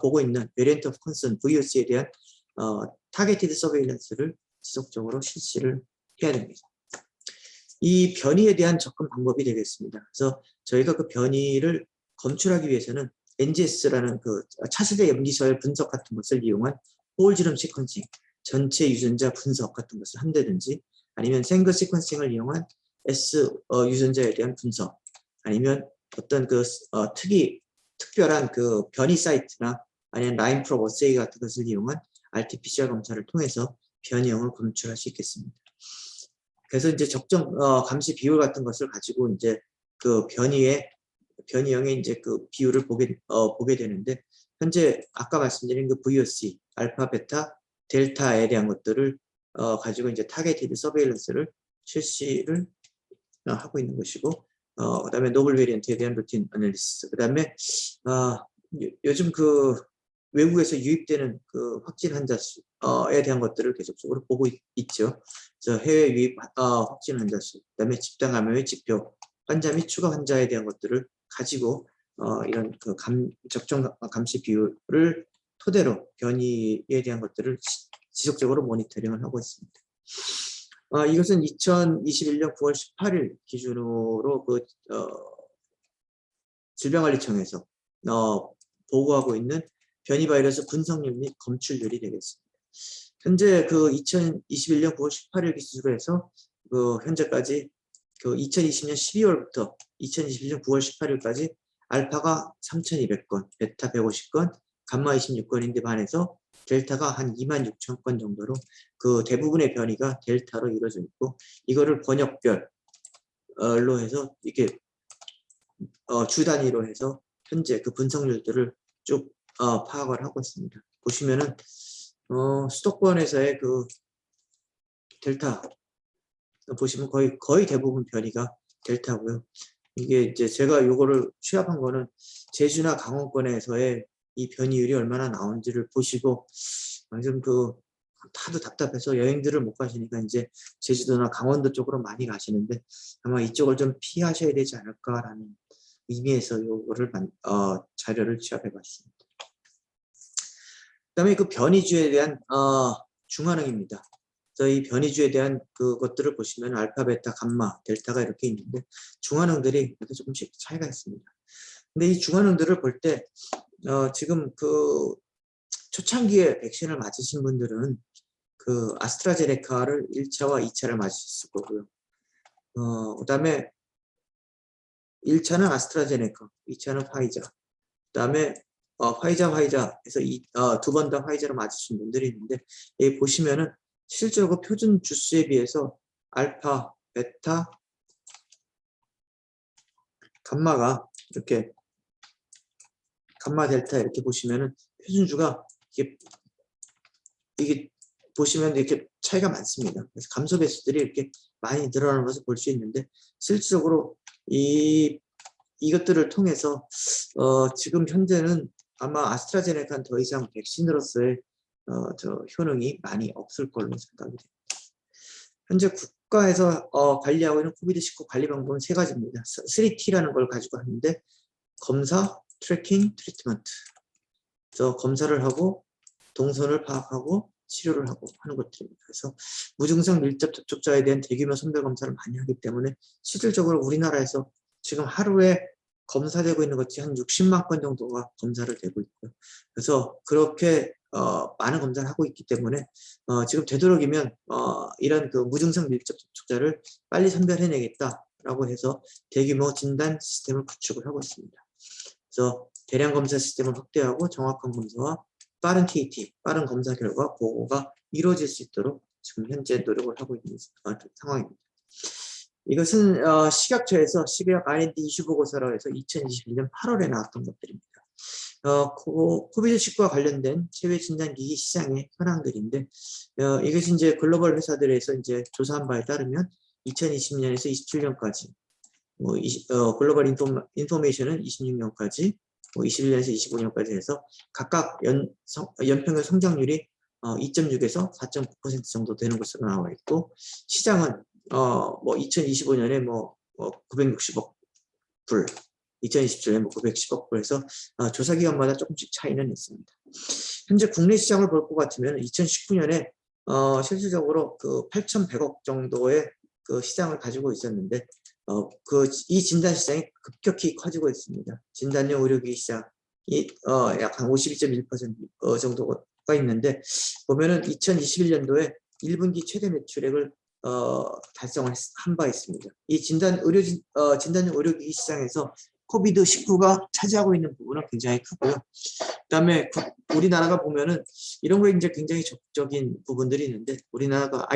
보고 있는 베리언트 오브 컨선 VOC에 대한 타겟티드 서베일런스를 지속적으로 실시를 해야 됩니다. 이 변이에 대한 접근 방법이 되겠습니다. 그래서 저희가 그 변이를 검출하기 위해서는 NGS라는 그 차세대 염기서열 분석 같은 것을 이용한 홀지름 시퀀싱, 전체 유전자 분석 같은 것을 한다든지, 아니면 생글 시퀀싱을 이용한 S 유전자에 대한 분석, 아니면 어떤 특별한 그 변이 사이트나 아니면 라인 프롭 어세이 같은 것을 이용한 RT-PCR 검사를 통해서 변이형을 검출할 수 있겠습니다. 그래서 이제 적정 감시 비율 같은 것을 가지고 이제 그 변이형의 이제 그 비율을 보게 되는데, 현재 아까 말씀드린 그 VOC, 알파, 베타, 델타에 대한 것들을 가지고 이제 타겟티드 서베일런스를 실시를 하고 있는 것이고, 그다음에 노블 베리언트에 대한 루틴 애널리시스, 그다음에 요즘 그 외국에서 유입되는 그 확진 환자 수에 대한 것들을 계속적으로 보고 있죠. 그래서 해외 유입 확진 환자 수, 그다음에 집단 감염의 지표, 환자 및 추가 환자에 대한 것들을 가지고 이런 그 적정 감시 비율을 토대로 변이에 대한 것들을 지속적으로 모니터링을 하고 있습니다. 이것은 2021년 9월 18일 기준으로 질병관리청에서 보고하고 있는 변이 바이러스 분석률 및 검출률이 되겠습니다. 현재 그 2021년 9월 18일 기준으로 해서 현재까지 2020년 12월부터 2021년 9월 18일까지 알파가 3,200건, 베타 150건, 감마 26건인데 반해서 델타가 한 26,000건 정도로 그 대부분의 변이가 델타로 이루어져 있고, 이거를 번역별로 해서 이렇게 주 단위로 해서 현재 그 분석률들을 쭉 파악을 하고 있습니다. 보시면은 수도권에서의 그 델타 보시면 거의 대부분 변이가 델타고요. 이게 이제 제가 요거를 취합한 거는 제주나 강원권에서의 이 변이율이 얼마나 나오는지를 보시고, 좀 다들 답답해서 여행들을 못 가시니까 이제 제주도나 강원도 쪽으로 많이 가시는데, 아마 이쪽을 좀 피하셔야 되지 않을까라는 의미에서 요거를 자료를 취합해 봤습니다. 그다음에 그 변이주에 대한 중환응입니다. 그래서 이 변이주에 대한 그것들을 보시면 알파, 베타, 감마, 델타가 이렇게 있는데 중환응들이 이렇게 조금씩 차이가 있습니다. 근데 이 중환응들을 볼 때 지금 그 초창기에 백신을 맞으신 분들은 그 아스트라제네카를 1차와 2차를 맞으셨을 거고요. 그다음에 1차는 아스트라제네카, 2차는 화이자, 그다음에 화이자에서 두 번 다 화이자로 맞으신 분들이 있는데, 여기 보시면은 실제로 표준 주수에 비해서 알파, 베타, 감마가 이렇게 감마, 델타 이렇게 보시면은 표준주가 이게 이게 보시면 이렇게 차이가 많습니다. 그래서 감소 배수들이 이렇게 많이 늘어나는 것을 볼 수 있는데 실질적으로 이것들을 통해서 지금 현재는 아마 아스트라제네카는 더 이상 백신으로서의 저 효능이 많이 없을 걸로 생각이 됩니다. 현재 국가에서 관리하고 있는 코비드-19 관리 방법은 세 가지입니다. 3T라는 걸 가지고 하는데 검사, 트래킹, 트리트먼트. 그래서 검사를 하고 동선을 파악하고 치료를 하고 하는 것들입니다. 그래서 무증상 밀접 접촉자에 대한 대규모 선별 검사를 많이 하기 때문에 실질적으로 우리나라에서 지금 하루에 검사되고 있는 것이 한 60만 건 정도가 검사를 되고 있고요. 그래서 그렇게 많은 검사를 하고 있기 때문에 지금 되도록이면 이런 그 무증상 밀접 접촉자를 빨리 선별해내겠다라고 해서 대규모 진단 시스템을 구축을 하고 있습니다. 그래서 대량 검사 시스템을 확대하고 정확한 검사와 빠른 TAT, 빠른 검사 결과 보고가 이루어질 수 있도록 지금 현재 노력을 하고 있는 상황입니다. 이것은 식약처에서 식약 R&D 이슈 보고서로 해서 2021년 8월에 나왔던 것들입니다. 코비드-19와 관련된 체외 진단기기 시장의 현황들인데 이것이 이제 글로벌 회사들에서 이제 조사한 바에 따르면 2020년에서 27년까지 글로벌 인포메이션은 26년까지 21년에서 25년까지 해서 각각 연평균 성장률이 2.6에서 4.9% 정도 되는 것으로 나와 있고 시장은 2025년에 960억 불, 2027년에 910억 불에서 조사 기관마다 조금씩 차이는 있습니다. 현재 국내 시장을 볼 것 같으면 2019년에 실질적으로 그 8,100억 정도의 그 시장을 가지고 있었는데 이 진단 시장이 급격히 커지고 있습니다. 진단용 의료기기 시장이 약 한 52.1% 정도가 있는데 보면은 2021년도에 1분기 최대 매출액을 달성한 바 있습니다. 이 진단용 의료기기 시장에서 코비드-19가 차지하고 있는 부분은 굉장히 크고요. 그다음에 우리나라가 보면은 이런 거 이제 굉장히 적극적인 부분들이 있는데 우리나라가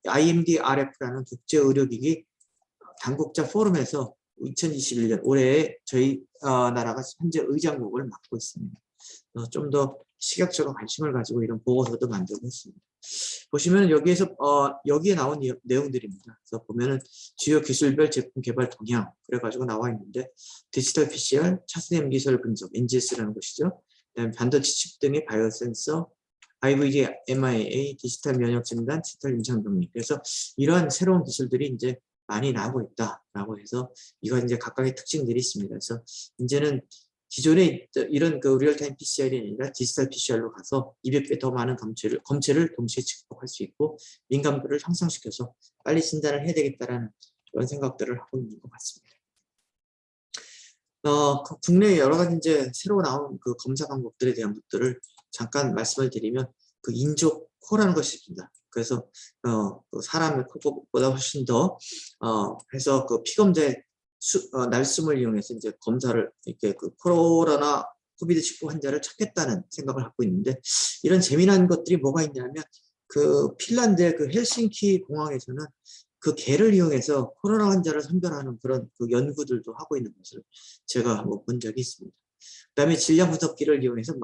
IMDRF라는 국제 의료기기 당국자 포럼에서 2021년 올해에 저희 나라가 현재 의장국을 맡고 있습니다. 좀 더 식약처가 관심을 가지고 이런 보고서도 만들고 있습니다. 보시면 여기에서 여기에 나온 내용들입니다. 그래서 보면은 주요 기술별 제품 개발 동향 그래가지고 나와 있는데 디지털 PCR, 차세대 기술 분석 (NGS라는 것이죠). 그다음에 반도체 칩 등의 바이오 센서, IVD, MIA, 디지털 면역 진단, 디지털 임상 병리. 그래서 이러한 새로운 기술들이 이제 많이 나오고 있다라고 해서 이거 이제 각각의 특징들이 있습니다. 그래서 이제는 기존에 이런 그 리얼타임 PCR이 아니라 디지털 PCR로 가서 200배 더 많은 검체를 동시에 측정할 수 있고 민감도를 향상시켜서 빨리 진단을 해야 되겠다라는 그런 생각들을 하고 있는 것 같습니다. 국내에 여러 가지 이제 새로 나온 그 검사 방법들에 대한 것들을 잠깐 말씀을 드리면 그 인조 코라는 것이 있습니다. 그래서 사람의 코보다 훨씬 더 해서 그 피검제 날숨을 이용해서 이제 검사를 이렇게 그 코로나 코비드-19 환자를 찾겠다는 생각을 갖고 있는데 이런 재미난 것들이 뭐가 있냐면 그 핀란드의 그 헬싱키 공항에서는 그 개를 이용해서 코로나 환자를 선별하는 그런 그 연구들도 하고 있는 것을 제가 한번 본 적이 있습니다. 그다음에 질량 분석기를 이용해서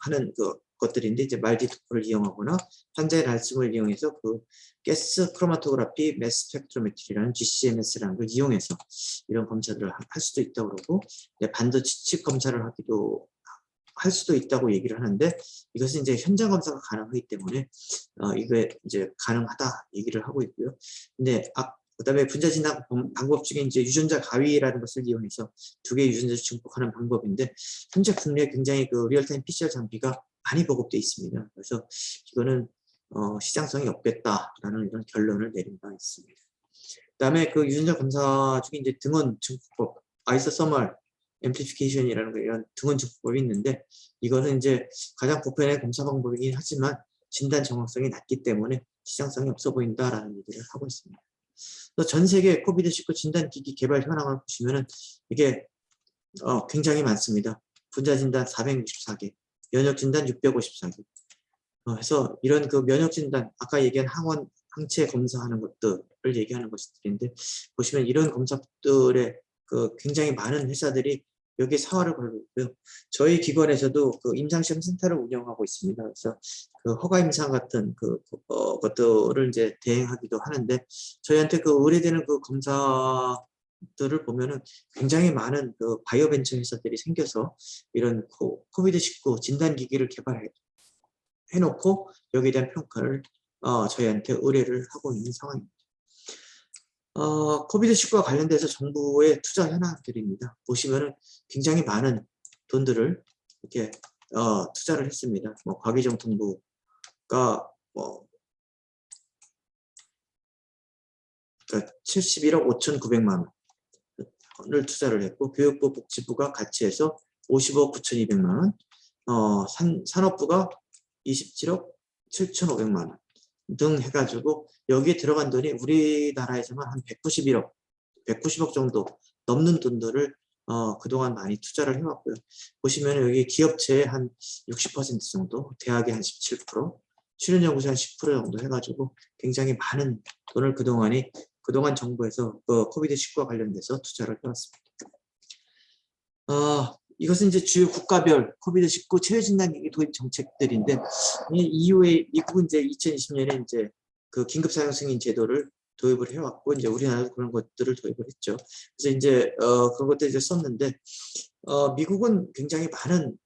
하는 그 것들인데 이제 말디토프를 이용하거나 환자의 날숨을 이용해서 그 가스 크로마토그래피 매스 스펙트로메트리라는 GCMS라는 걸 이용해서 이런 검사들을 할 수도 있다고 그러고 반도체 칩 검사를 하기도 할 수도 있다고 얘기를 하는데 이것은 이제 현장 검사가 가능하기 때문에 이게 이제 가능하다 얘기를 하고 있고요. 근데 그다음에 분자 진단 방법 중에 이제 유전자 가위라는 것을 이용해서 두 개의 유전자를 증폭하는 방법인데 현재 국내에 굉장히 그 리얼타임 PCR 장비가 많이 보급되어 있습니다. 그래서 이거는 시장성이 없겠다라는 이런 결론을 내린 바 있습니다. 그다음에 그 유전자 검사 중에 이제 등원 증폭법, 아이소서멀 앰플리피케이션이라는 거 이런 등원 증폭법이 있는데 이거는 이제 가장 보편의 검사 방법이긴 하지만 진단 정확성이 낮기 때문에 시장성이 없어 보인다라는 얘기를 하고 있습니다. 또 전 세계 코비드-19 진단기기 개발 현황을 보시면은 이게 굉장히 많습니다. 분자 진단 464개, 면역 진단 654개. 그래서 이런 그 면역 진단 아까 얘기한 항체 검사하는 것들을 얘기하는 것들인데 보시면 이런 검사들의 그 굉장히 많은 회사들이 여기에 사활을 걸고 있고요. 저희 기관에서도 그 임상시험 센터를 운영하고 있습니다. 그래서 그 허가 임상 같은 것들을 이제 대행하기도 하는데 저희한테 그 의뢰되는 그 검사들을 보면은 굉장히 많은 그 바이오 벤처 회사들이 생겨서 이런 코비드-19 진단기기를 개발해 놓고 여기에 대한 평가를 저희한테 의뢰를 하고 있는 상황입니다. 코비드-19와 관련돼서 정부의 투자 현황들입니다. 보시면은 굉장히 많은 돈들을 이렇게 투자를 했습니다. 뭐 과기정통부가 그러니까 71억 5,900만 원을 투자를 했고 교육부 복지부가 같이 해서 50억 9,200만 원, 산업부가 27억 7,500만 원 등 해가지고 여기에 들어간 돈이 우리나라에서만 한 190억 정도 넘는 돈들을 그동안 많이 투자를 해왔고요. 보시면 여기 기업체의 한 60% 정도, 대학의 한 17%, 출연연구소 한 10% 정도 해가지고 굉장히 많은 돈을 그동안 정부에서 코비드-19와 관련돼서 투자를 해왔습니다. 이것은 이제 주요 국가별 코비드-19 체외진단기기 도입 정책들인데 이 이후에 미국은 이제 2020년에 이제 그 긴급 사용 승인 제도를 도입을 해왔고 이제 우리나라도 그런 것들을 도입을 했죠. 그래서 이제 그런 것들 이제 썼는데 미국은 굉장히 많은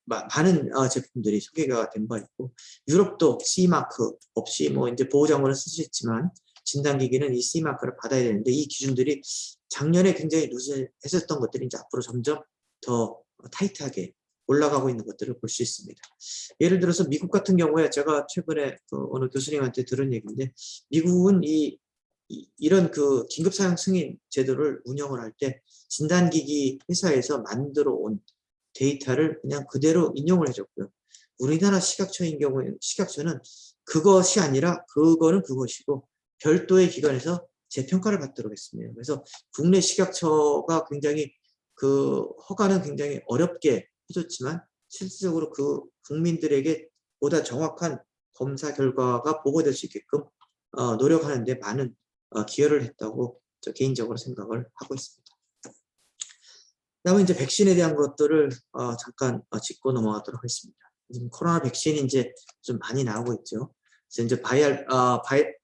많은 제품들이 소개가 된 바 있고 유럽도 CE 마크 없이 뭐 이제 보호장구는 쓰셨지만 진단기기는 이 CE 마크를 받아야 되는데 이 기준들이 작년에 굉장히 루즈했었던 것들이 이제 앞으로 점점 더 타이트하게 올라가고 있는 것들을 볼 수 있습니다. 예를 들어서 미국 같은 경우에 제가 최근에 그 어느 교수님한테 들은 얘기인데 미국은 이런 그 긴급 사용 승인 제도를 운영을 할 때 진단기기 회사에서 만들어 온 데이터를 그냥 그대로 인용을 해줬고요. 우리나라 식약처인 경우에 식약처는 그것이 아니라 그거는 그것이고 별도의 기관에서 재평가를 받도록 했습니다. 그래서 국내 식약처가 굉장히 그 허가는 굉장히 어렵게 해줬지만 실질적으로 그 국민들에게 보다 정확한 검사 결과가 보고될 수 있게끔 노력하는 데 많은 기여를 했다고 저 개인적으로 생각을 하고 있습니다. 그다음에 이제 백신에 대한 것들을 잠깐 짚고 넘어가도록 하겠습니다. 지금 코로나 백신이 이제 좀 많이 나오고 있죠. 그래서 이제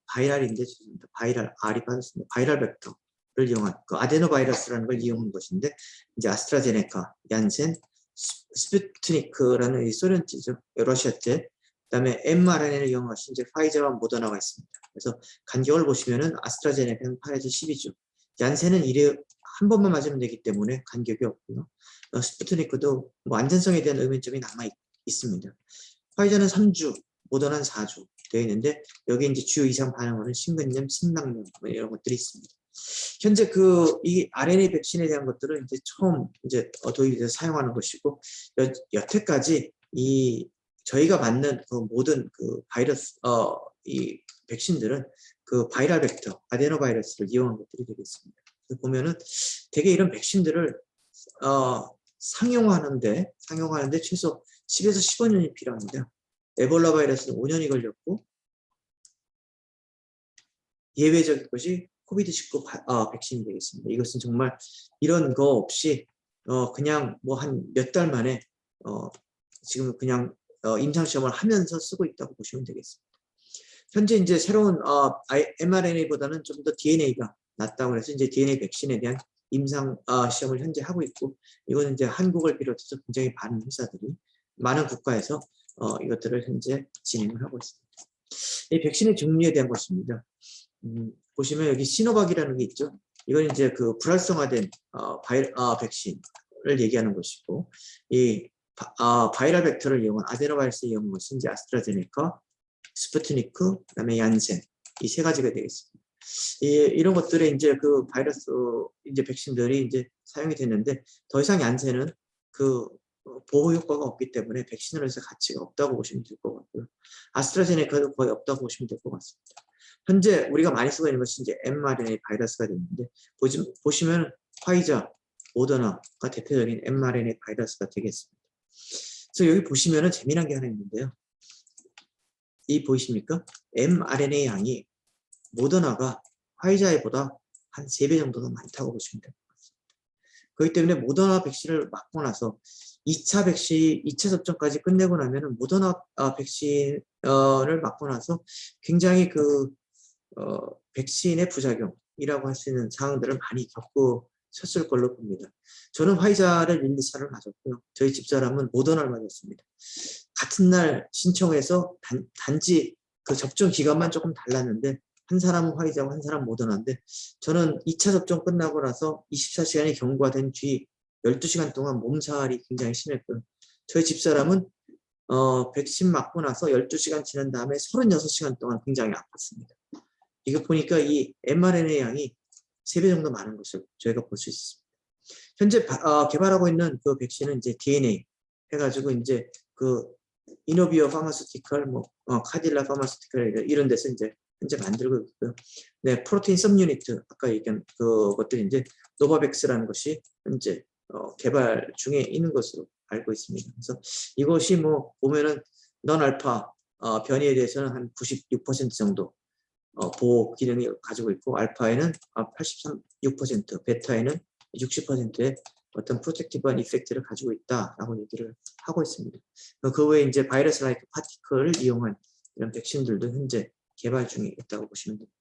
바이랄인데 죄송합니다. 바이랄 R이 빠졌습니다. 바이랄 벡터를 이용한 그 아데노바이러스라는 걸 이용한 것인데 이제 아스트라제네카, 얀센, 스푸트니크라는 이 소련제죠, 러시아제, 그다음에 mRNA를 이용한 것이 이제 파이저와 모더나가 있습니다. 그래서 간격을 보시면은 아스트라제네카는 파이저 12주, 얀센은 한 번만 맞으면 되기 때문에 간격이 없고요. 스푸트니크도 뭐 안전성에 대한 의문점이 남아 있습니다. 파이저는 3주, 모더나는 4주 되어 있는데 여기 이제 주요 이상 반응은 심근염, 심낭염 뭐 이런 것들이 있습니다. 현재 이 RNA 백신에 대한 것들은 이제 처음 이제 도입이 돼서 사용하는 것이고 여태까지 저희가 맞는 그 모든 그 바이러스 이 백신들은 그 바이럴 벡터 아데노바이러스를 이용한 것들이 되겠습니다. 보면은 되게 이런 백신들을 상용하는데 최소 10에서 15년이 필요합니다. 에볼라 바이러스는 5년이 걸렸고 예외적인 것이 코비드-19 백신이 되겠습니다. 이것은 정말 이런 거 없이 그냥 뭐 한 몇 달 만에 지금 그냥 임상시험을 하면서 쓰고 있다고 보시면 되겠습니다. 현재 이제 새로운 mRNA보다는 좀 더 DNA가 낫다고 해서 이제 DNA 백신에 대한 임상 시험을 현재 하고 있고 이거는 이제 한국을 비롯해서 굉장히 많은 국가에서 이것들을 현재 진행을 하고 있습니다. 이 백신의 종류에 대한 것입니다. 보시면 여기 시노박이라는 게 있죠. 이건 이제 그 불활성화된 백신을 얘기하는 것이고 이 바이럴 벡터를 이용한 아데노바이러스를 이용한 것이 이제 아스트라제네카, 스푸트니크, 그다음에 얀센 이 세 가지가 되겠습니다. 이런 것들에 이제 그 바이러스 이제 백신들이 이제 사용이 됐는데 더 이상 얀센은 그 보호 효과가 없기 때문에 백신으로 해서 가치가 없다고 보시면 될 것 같고요. 아스트라제네카도 거의 없다고 보시면 될 것 같습니다. 현재 우리가 많이 쓰고 있는 것이 이제 mRNA 바이러스가 되는데 보시면 화이자, 모더나가 대표적인 mRNA 바이러스가 되겠습니다. 그래서 여기 보시면은 재미난 게 하나 있는데요. 이 보이십니까? mRNA 양이 모더나가 화이자보다 한 3배 정도 더 많다고 보시면 됩니다. 그렇기 때문에 모더나 백신을 맞고 나서 2차 접종까지 끝내고 나면은 모더나 백신을 맞고 나서 굉장히 백신의 부작용이라고 할 수 있는 사항들을 많이 겪으셨을 걸로 봅니다. 저는 화이자를 1, 2차를 맞았고요. 저희 집사람은 모더나를 맞았습니다. 같은 날 신청해서 단지 그 접종 기간만 조금 달랐는데 한 사람은 화이자고 한 사람은 모더나인데 저는 2차 접종 끝나고 나서 24시간이 경과된 뒤 12시간 동안 몸살이 굉장히 심했고요. 저희 집사람은 백신 맞고 나서 12시간 지난 다음에 36시간 동안 굉장히 아팠습니다. 이거 보니까 이 mRNA 양이 3배 정도 많은 것을 저희가 볼 수 있습니다. 현재 개발하고 있는 그 백신은 이제 DNA 해가지고 이제 그 이노비어 파마스티컬, 카딜라 파마스티컬 이런 데서 이제 현재 만들고 있고요. 네, 프로테인 섭유니트 아까 얘기한 그것들이 이제 노바백스라는 것이 현재 개발 중에 있는 것으로 알고 있습니다. 그래서 이것이 보면은 넌 알파 변이에 대해서는 한 96% 정도 보호 기능이 가지고 있고 알파에는 86%, 베타에는 60%의 어떤 프로텍티브한 이펙트를 가지고 있다라고 얘기를 하고 있습니다. 그 외에 이제 바이러스 라이크 파티클을 이용한 이런 백신들도 현재 개발 중에 있다고 보시면 됩니다.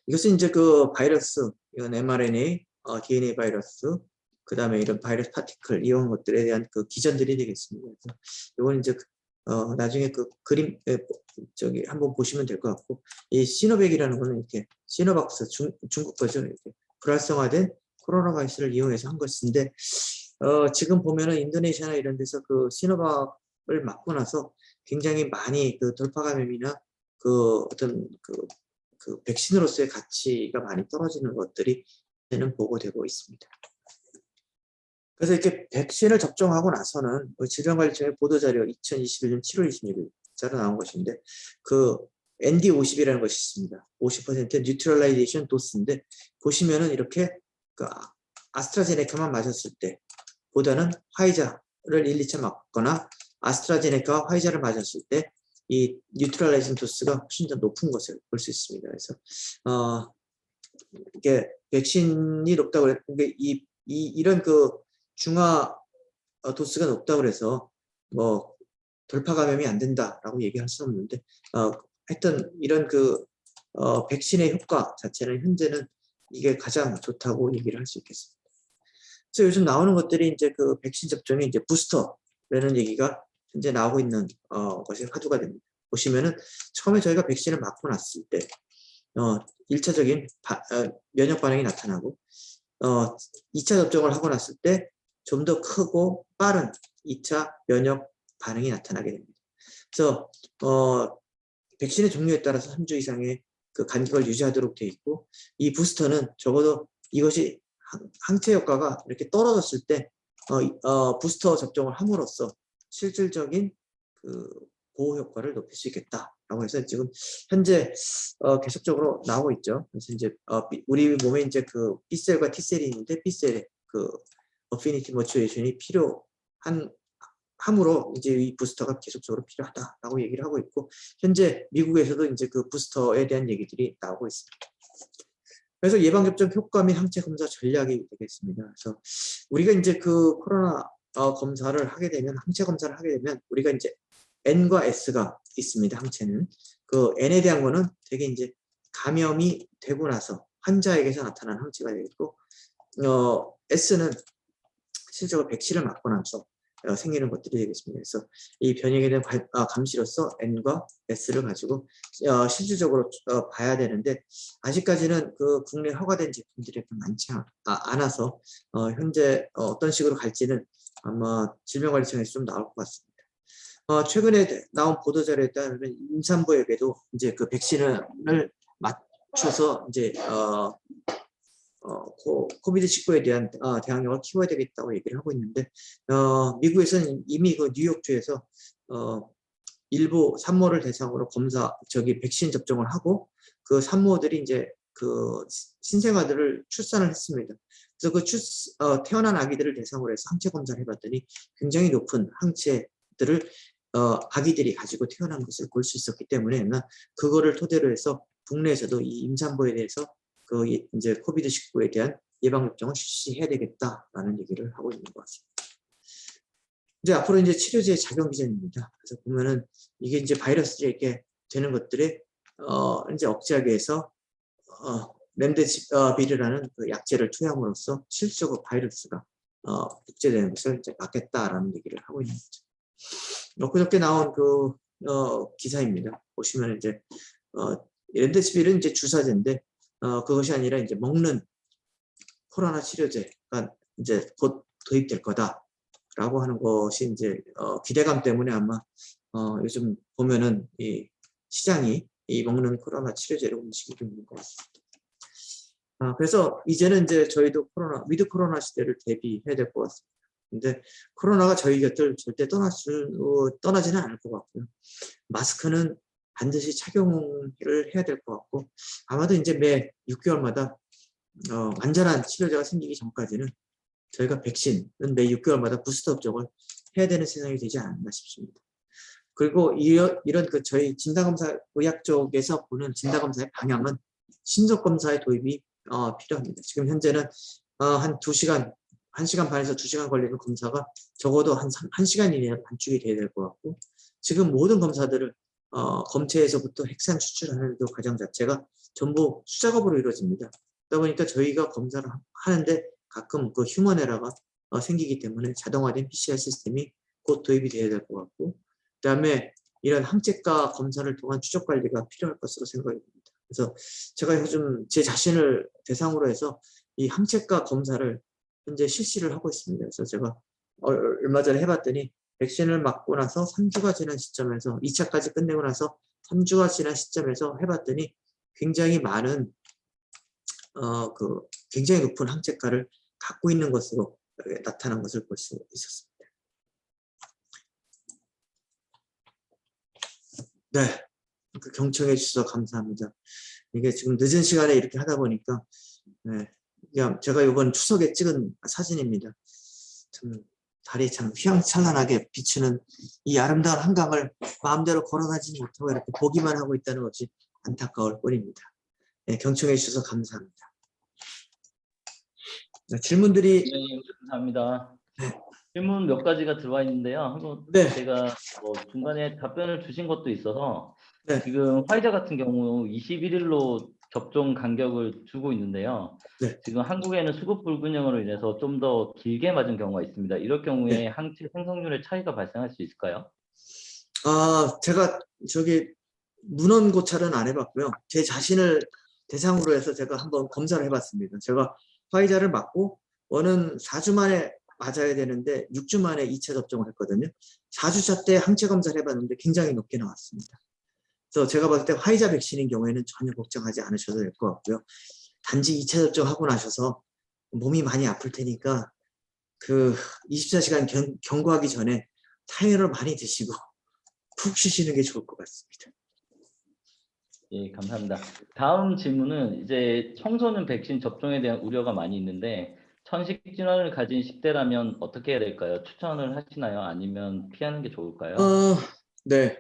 이것은 이제 그 바이러스, 이건 mRNA, DNA 바이러스, 그 다음에 이런 바이러스 파티클 이런 것들에 대한 그 기전들이 되겠습니다. 그래서 이건 이제 나중에 그 그림 한번 보시면 될 것 같고, 이 시노백이라는 거는 이렇게 시노박스 중국 거죠. 이렇게 불활성화된 코로나 바이러스를 이용해서 한 것인데 지금 보면은 인도네시아나 이런 데서 그 시노박을 맞고 나서 굉장히 많이 그 돌파 감염이나 그 어떤 그 백신으로서의 가치가 많이 떨어지는 것들이 는 보고되고 있습니다. 그래서 이렇게 백신을 접종하고 나서는 질병관리청의 보도자료 2021년 7월 26일자로 나온 것인데 그 ND50이라는 것이 있습니다. 50% 뉴트럴라이제이션 도스인데 보시면은 이렇게 그 아스트라제네카만 맞았을 때 보다는 화이자를 1, 2차 맞거나 아스트라제네카와 화이자를 맞았을 때 이 뉴트럴라이제이션 도스가 훨씬 더 높은 것을 볼 수 있습니다. 그래서 이게 백신이 높다고 했는데 이런 그 중화 도수가 높다고 해서 돌파 감염이 안 된다라고 얘기할 수는 없는데 하여튼 이런 백신의 효과 자체는 현재는 이게 가장 좋다고 얘기를 할 수 있겠습니다. 그래서 요즘 나오는 것들이 이제 그 백신 접종이 이제 부스터라는 얘기가 현재 나오고 있는 것이 화두가 됩니다. 보시면은 처음에 저희가 백신을 맞고 났을 때 1차적인 면역 반응이 나타나고 2차 접종을 하고 났을 때 좀 더 크고 빠른 2차 면역 반응이 나타나게 됩니다. 그래서 백신의 종류에 따라서 3주 이상의 그 간격을 유지하도록 되어 있고 이 부스터는 적어도 이것이 항체 효과가 이렇게 떨어졌을 때 부스터 접종을 함으로써 실질적인 그 보호 효과를 높일 수 있겠다라고 해서 지금 현재 계속적으로 나오고 있죠. 그래서 이제 우리 몸에 이제 그 B셀과 T셀이 있는데 B셀의 그 어피니티 머추레이션이 함으로 이제 이 부스터가 계속적으로 필요하다라고 얘기를 하고 있고 현재 미국에서도 이제 그 부스터에 대한 얘기들이 나오고 있습니다. 그래서 예방접종 효과 및 항체 검사 전략이 되겠습니다. 그래서 우리가 이제 그 코로나 검사를 하게 되면 항체 검사를 하게 되면 우리가 이제 N과 S가 있습니다. 항체는 그 N에 대한 거는 되게 이제 감염이 되고 나서 환자에게서 나타난 항체가 되겠고 S는 실제로 백신을 맞고 나서 생기는 것들이 되겠습니다. 그래서 이 변형에 대한 감시로서 N과 S를 가지고 실질적으로 봐야 되는데 아직까지는 그 국내 허가된 제품들이 많지 않아서 현재 어떤 식으로 갈지는 아마 질병관리청에서 좀 나올 것 같습니다. 최근에 나온 보도자료에 따르면 임산부에게도 이제 그 백신을 맞춰서 이제 코비드19에 대한 대항력을 키워야 되겠다고 얘기를 하고 있는데 미국에서는 이미 그 뉴욕주에서 일부 산모를 대상으로 백신 접종을 하고 그 산모들이 이제 그 신생아들을 출산을 했습니다. 그래서 태어난 아기들을 대상으로 해서 항체 검사를 해봤더니 굉장히 높은 항체들을 아기들이 가지고 태어난 것을 볼 수 있었기 때문에 그거를 토대로 해서 국내에서도 이 임산부에 대해서 이제 코비드19에 대한 예방접종을 실시해야 되겠다라는 얘기를 하고 있는 것 같습니다. 이제 앞으로 이제 치료제 작용 기전입니다. 그래서 보면은 이게 이제 바이러스에게 되는 것들을 이제 억제하기 위해서 렘데시비르라는 그 약제를 투여함으로써 실질적으로 바이러스가 복제되는 것을 이제 막겠다라는 얘기를 하고 있는 거죠. 그저께 나온 그 기사입니다. 보시면 이제 렘데시비르는 이제 주사제인데 그것이 아니라 이제 먹는 코로나 치료제가 이제 곧 도입될 거다라고 하는 것이 이제 기대감 때문에 아마 요즘 보면은 이 시장이 이 먹는 코로나 치료제로 움직이고 있는 것 같습니다. 그래서 이제는 이제 저희도 위드 코로나 시대를 대비해야 될 것 같습니다. 근데 코로나가 저희 곁을 절대 떠나지는 않을 것 같고요. 마스크는 반드시 착용을 해야 될 것 같고, 아마도 이제 매 6개월마다 완전한 치료제가 생기기 전까지는 저희가 백신은 매 6개월마다 부스터 접종을 해야 되는 세상이 되지 않나 싶습니다. 그리고 이런 그 저희 진단검사 의학 쪽에서 보는 진단검사의 방향은 신속검사의 도입이 필요합니다. 지금 현재는 한 2시간, 1시간 반에서 2시간 걸리는 검사가 적어도 한 1시간 이내에 단축이 돼야 될 것 같고, 지금 모든 검사들을 검체에서부터 핵산 추출하는 그 과정 자체가 전부 수작업으로 이루어집니다. 그러다 보니까 저희가 검사를 하는데 가끔 그 휴먼 에러가 생기기 때문에 자동화된 PCR 시스템이 곧 도입이 돼야 될 것 같고, 그 다음에 이런 항체가 검사를 통한 추적 관리가 필요할 것으로 생각이 듭니다. 그래서 제가 요즘 제 자신을 대상으로 해서 이 항체가 검사를 현재 실시를 하고 있습니다. 그래서 제가 얼마 전에 해봤더니 백신을 맞고 나서 3주가 지난 시점에서 2차까지 끝내고 나서 3주가 지난 시점에서 해봤더니 굉장히 많은 굉장히 높은 항체가를 갖고 있는 것으로 나타난 것을 볼 수 있었습니다. 네, 경청해 주셔서 감사합니다. 이게 지금 늦은 시간에 이렇게 하다 보니까 제가 이번 추석에 찍은 사진입니다. 참 달이 참 휘황찬란하게 비추는 이 아름다운 한강을 마음대로 걸어다니지 못하고 이렇게 보기만 하고 있다는 것이 안타까울 뿐입니다. 네, 경청해 주셔서 감사합니다. 질문들이 네, 감사합니다. 네. 질문 몇 가지가 들어와 있는데요. 한번 네. 제가 중간에 답변을 주신 것도 있어서 네. 지금 화이자 같은 경우 21일로 접종 간격을 주고 있는데요. 네. 지금 한국에는 수급 불균형으로 인해서 좀 더 길게 맞은 경우가 있습니다. 이럴 경우에 네. 항체 생성률의 차이가 발생할 수 있을까요? 제가 문헌 고찰은 안 해봤고요. 제 자신을 대상으로 해서 제가 한번 검사를 해봤습니다. 제가 화이자를 맞고 원은 4주 만에 맞아야 되는데 6주 만에 2차 접종을 했거든요. 4주차 때 항체 검사를 해봤는데 굉장히 높게 나왔습니다. 그래서 제가 봤을 때 화이자 백신인 경우에는 전혀 걱정하지 않으셔도 될 것 같고요. 단지 2차 접종하고 나셔서 몸이 많이 아플 테니까 그 24시간 경과하기 전에 타이레놀을 많이 드시고 푹 쉬시는 게 좋을 것 같습니다. 예, 감사합니다. 다음 질문은 이제 청소년 백신 접종에 대한 우려가 많이 있는데 천식 질환을 가진 10대라면 어떻게 해야 될까요? 추천을 하시나요? 아니면 피하는 게 좋을까요? 네.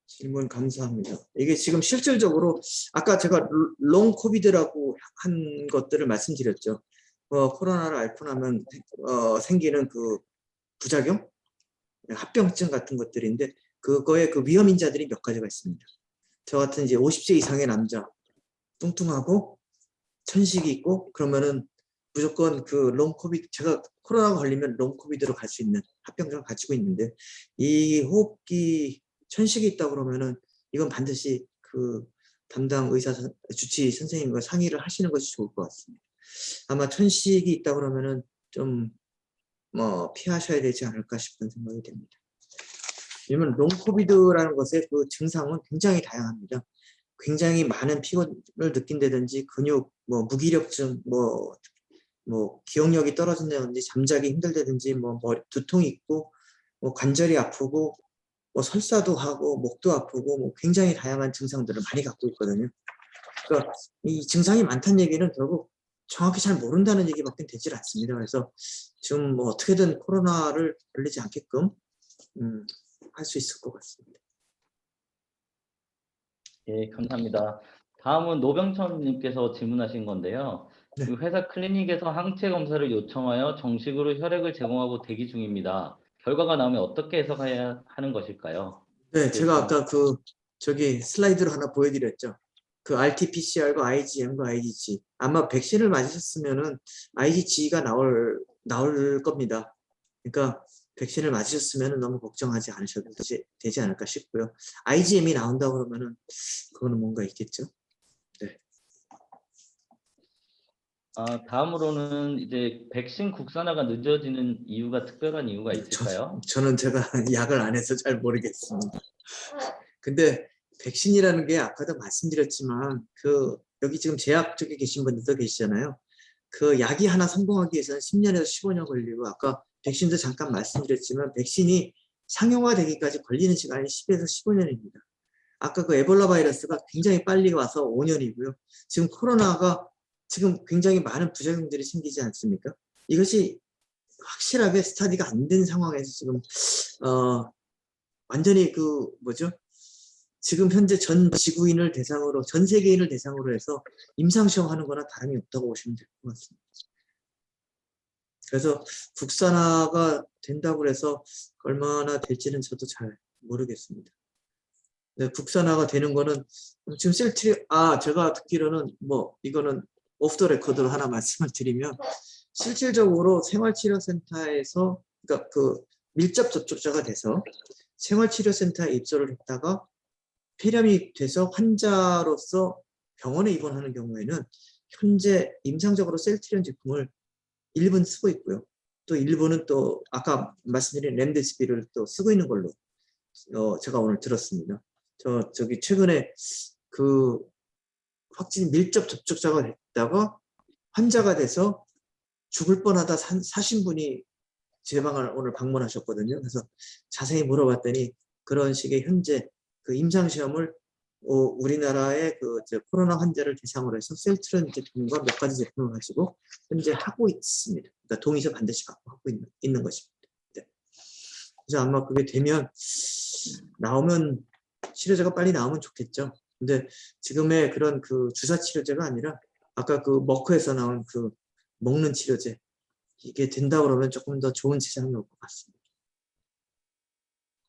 질문 감사합니다. 이게 지금 실질적으로 아까 제가 롱 코비드라고 한 것들을 말씀드렸죠. 코로나를 앓고 나면 생기는 그 부작용, 합병증 같은 것들인데 그거의 그 위험 인자들이 몇 가지가 있습니다. 저 같은 이제 50세 이상의 남자, 뚱뚱하고 천식이 있고 그러면은 무조건 그 롱 코비드, 제가 코로나가 걸리면 롱 코비드로 갈 수 있는 합병증을 가지고 있는데 이 호흡기 천식이 있다 그러면은 이건 반드시 그 담당 의사 주치 선생님과 상의를 하시는 것이 좋을 것 같습니다. 아마 천식이 있다 그러면은 좀 피하셔야 되지 않을까 싶은 생각이 됩니다. 왜냐면 롱 코비드라는 것의 그 증상은 굉장히 다양합니다. 굉장히 많은 피곤을 느낀다든지 근육 무기력증 기억력이 떨어진다든지 잠자기 힘들다든지 두통이 있고 관절이 아프고 설사도 하고 목도 아프고 굉장히 다양한 증상들을 많이 갖고 있거든요. 그러니까 이 증상이 많다는 얘기는 결국 정확히 잘 모른다는 얘기밖에 되질 않습니다. 그래서 지금 어떻게든 코로나를 걸리지 않게끔 할 수 있을 것 같습니다. 예, 감사합니다. 다음은 노병천님께서 질문하신 건데요. 네. 그 회사 클리닉에서 항체 검사를 요청하여 정식으로 혈액을 제공하고 대기 중입니다. 결과가 나오면 어떻게 해석해야 하는 것일까요? 네, 이게 제가 좀 아까 그 저기 슬라이드로 하나 보여드렸죠. 그 RT-PCR과 IgM과 IgG. 아마 백신을 맞으셨으면은 IgG가 나올 겁니다. 그러니까 백신을 맞으셨으면 너무 걱정하지 않으셔도 되지 않을까 싶고요. IgM이 나온다 그러면은 그거는 뭔가 있겠죠. 네. 다음으로는 이제 백신 국산화가 늦어지는 이유가 특별한 이유가 있을까요? 저는 제가 약을 안 해서 잘 모르겠습니다. 근데 백신이라는 게 아까도 말씀드렸지만 그 여기 지금 제약 쪽에 계신 분들도 계시잖아요. 그 약이 하나 성공하기 위해서는 10년에서 15년 걸리고 아까 백신도 잠깐 말씀드렸지만 백신이 상용화되기까지 걸리는 시간이 10에서 15년입니다. 아까 그 에볼라 바이러스가 굉장히 빨리 와서 5년이고요. 지금 코로나가 지금 굉장히 많은 부작용들이 생기지 않습니까? 이것이 확실하게 스터디가 안 된 상황에서 지금 완전히 그 뭐죠? 지금 현재 전 지구인을 대상으로 전 세계인을 대상으로 해서 임상시험 하는 거나 다름이 없다고 보시면 될 것 같습니다. 그래서 국산화가 된다고 해서 얼마나 될지는 저도 잘 모르겠습니다. 네, 국산화가 되는 거는 지금 제가 듣기로는 뭐 이거는 오프 더 레코드로 하나 말씀을 드리면 실질적으로 생활치료센터에서 그러니까 그 밀접 접촉자가 돼서 생활치료센터에 입소를 했다가 폐렴이 돼서 환자로서 병원에 입원하는 경우에는 현재 임상적으로 셀트리온 제품을 일부는 쓰고 있고요. 또 일부는 또 아까 말씀드린 렘데시비를 또 쓰고 있는 걸로 제가 오늘 들었습니다. 저기 최근에 그 확진 밀접 접촉자가 됐다가 환자가 돼서 죽을 뻔하다 사신 분이 제 방을 오늘 방문하셨거든요. 그래서 자세히 물어봤더니 그런 식의 현재 그 임상시험을 우리나라의 그 코로나 환자를 대상으로 해서 셀트리온 제품과 몇 가지 제품을 가지고 현재 하고 있습니다. 그러니까 동의서 반드시 받고 하고 있는 것입니다. 네. 그래서 아마 그게 되면 나오면 치료제가 빨리 나오면 좋겠죠. 근데 지금의 그런 그 주사 치료제가 아니라 아까 그 머크에서 나온 그 먹는 치료제 이게 된다 그러면 조금 더 좋은 시장이 올 것 같습니다.